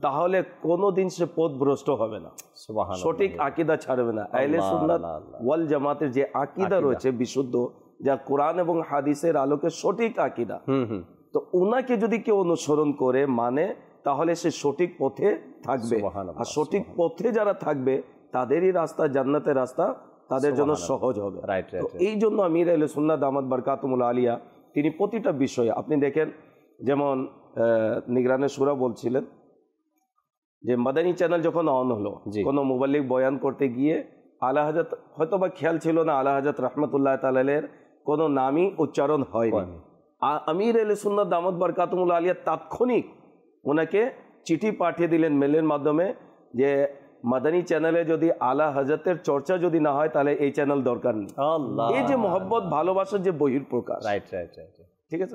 তাহলে কোনোদিন সে পথভ্রষ্ট হবে না, সঠিক আকীদা ছাড়বে না। আহলে সুন্নাত ওয়াল জামাতের যে আকীদা রয়েছে বিশুদ্ধ, যা কোরআন এবং হাদিসের আলোকে সঠিক আকীদা, তো উনাকে যদি কেউ অনুসরণ করে মানে তাহলে সে সঠিক পথে থাকবে। আর সঠিক পথে যারা থাকবে তাদেরই রাস্তা জান্নাতের রাস্তা তাদের জন্য সহজ হবে। তো এই জন্য আমির আহলে সুন্নাত দামাত বারকাতুহুল আলিয়া তিনি প্রতিটা বিষয়ে আপনি দেখেন, যেমন নিগরানের সূরা বলছিলেন যে মাদানী চ্যানেল যখন অন হলো, কোনো মুবাল্লিগ বয়ান করতে গিয়ে আলা হযরত হয়তো বা খেয়াল ছিল না আলা হযরত রাহমাতুল্লাহ তাআলার কোনো নামই উচ্চারণ হয়নি। আমির আহলে সুন্নাত দামাত বারকাতুহুল আলিয়া তাৎক্ষণিক ওনাকে চিঠি পাঠিয়ে দিলেন মেলের মাধ্যমে যে মাদানী চ্যানেলে যদি আলা হযরতের চর্চা যদি না হয় তাহলে এই চ্যানেল দরকার নেই। এই যে মহব্বত ভালোবাসার যে বহিঃপ্রকাশ, ঠিক আছে।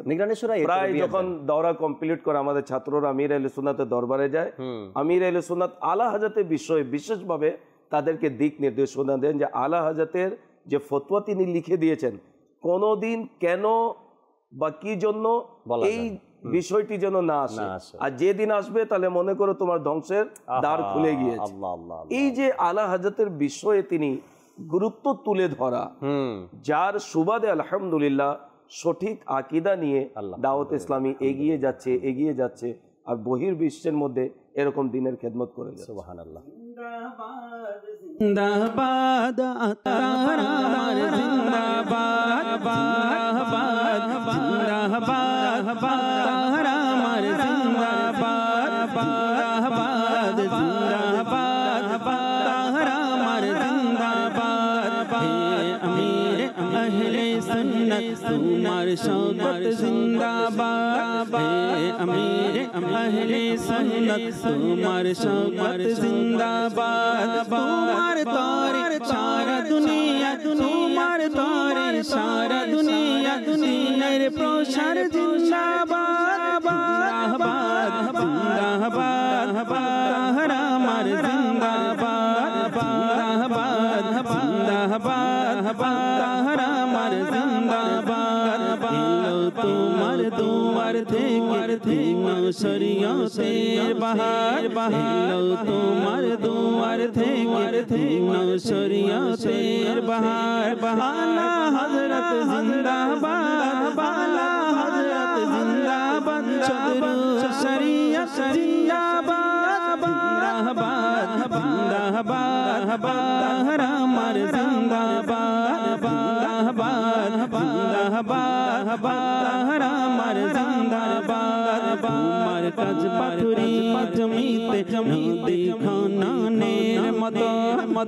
প্রায় যখন দৌরা কমপ্লিট করে আমাদের ছাত্ররা আমির আহলে সুন্নাতের দরবারে যায়, আমির আহলে সুন্নাত আলা হযরতের বিষয়ে বিশেষভাবে তাদেরকে দিক নির্দেশনা দেন যে আলা হযরতের যে ফতোয়া তিনি লিখে দিয়েছেন কোনোদিন কেন বা কি জন্য এই বিষয়টি যেন না আসে, আর যেদিন আসবে তাহলে মনে করো তোমার ধ্বংসের দ্বার খুলে গিয়েছে। এই যে আলা হযরতের বিষয়ে তিনি গুরুত্ব তুলে ধরা, যার সুবাদে আলহামদুলিল্লাহ সঠিক আকীদা নিয়ে দাওয়াত ইসলামী এগিয়ে যাচ্ছে আর বহির্বিশ্বের মধ্যে এরকম দিনের খেদমত করে যাচ্ছে। সুবহানাল্লাহ। জিন্দাবাদ আতারার জিন্দাবাদ জিন্দাবাদ জিন্দাবাদ আতারার জিন্দাবাদ জিন্দাবাদ জিন্দাবাদ আতারার জিন্দাবাদ হে আমির আহলে সুন্নাত তোমার শওকত জিন্দাবাদ হে আমির আহলে সুন্নাত তোমার শওকত জিন্দাবাদ তোমার তরে সারা দুনিয়া তোমার তরে সারা দুনিয়া দিনের প্রসার জিন্দাবাদ জিন্দাবাদ জিন্দাবাদ আমার জিন্দাবাদ জিন্দাবাদ জিন্দাবাদ আমার জিন্দাবাদ তোমার দুয়ার থেকে শরীয়তের বাহার তোমার দুয়ার থেকে শরীয়তের বাহার আলা হযরত জিন্দাবাদ আলা হযরত জিন্দাবাদ সদরু শরীয়ত জিন্দাবাদ জিন্দাবাদ জিন্দাবাদ আমার জিন্দাবাদ জিন্দাবাদ জিন্দাবাদ আমার জিন্দাবাদ তোমার কাজ পাথুরি জমিতে নদী খননের মতো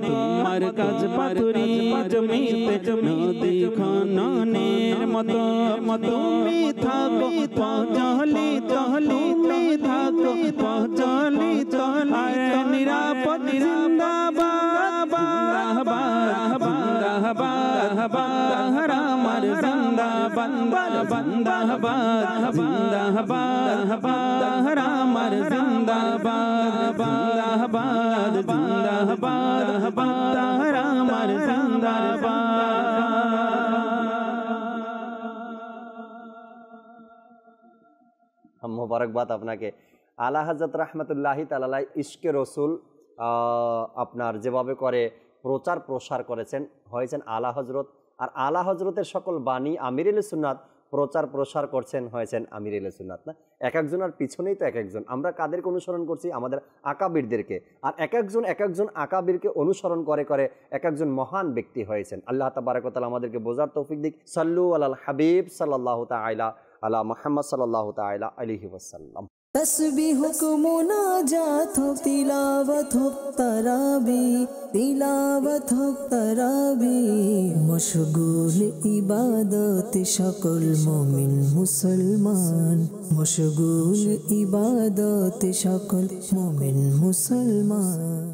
তোমার কাজ পাথুরি জমিতে নদী খননের মতো তুমি থাকো পচলি চলি তুমি থাকো পচলি চলি নিরাপদ জিন্দাবাদ জিন্দাবাদ জিন্দাবাদ আমার জিন্দাবাদ জিন্দাবাদ জিন্দাবাদ আমার জিন্দাবাদ জিন্দাবাদ জিন্দাবাদ আমার জিন্দাবাদ। মোবারকবাদ আপনাকে। আলা হযরত রাহমাতুল্লাহি তাআলা ইশকে রসুল আপনার যেভাবে করে প্রচার প্রসার করেছেন হয়েছেন আলা হযরত, আর আলা হযরতের সকল বাণী আমির আহলে সুন্নাত প্রচার প্রসার করছেন হয়েছেন আমির আহলে সুন্নাত। না, এক একজনের পিছনেই তো এক একজন। আমরা কাদেরকে অনুসরণ করছি? আমাদের আকাবিরদেরকে। আর এক একজন আকাবিরকে অনুসরণ করে করে এক একজন মহান ব্যক্তি হয়েছেন। আল্লাহ তাবারক ওয়া তাআলা আমাদেরকে বোঝার তৌফিক দিক। সাল্লু আলাল হাবিব সাল্লাল্লাহু তাআলা আলা মুহাম্মদ সাল্লাল্লাহু তাআলা আলাইহি ওয়াসাল্লাম। तस्बीह को मुनाजात हो तिलावत हो तराबी मशगूल इबादत शकल मोमिन मुसलमान मशगूल इबादत शकल मोमिन मुसलमान।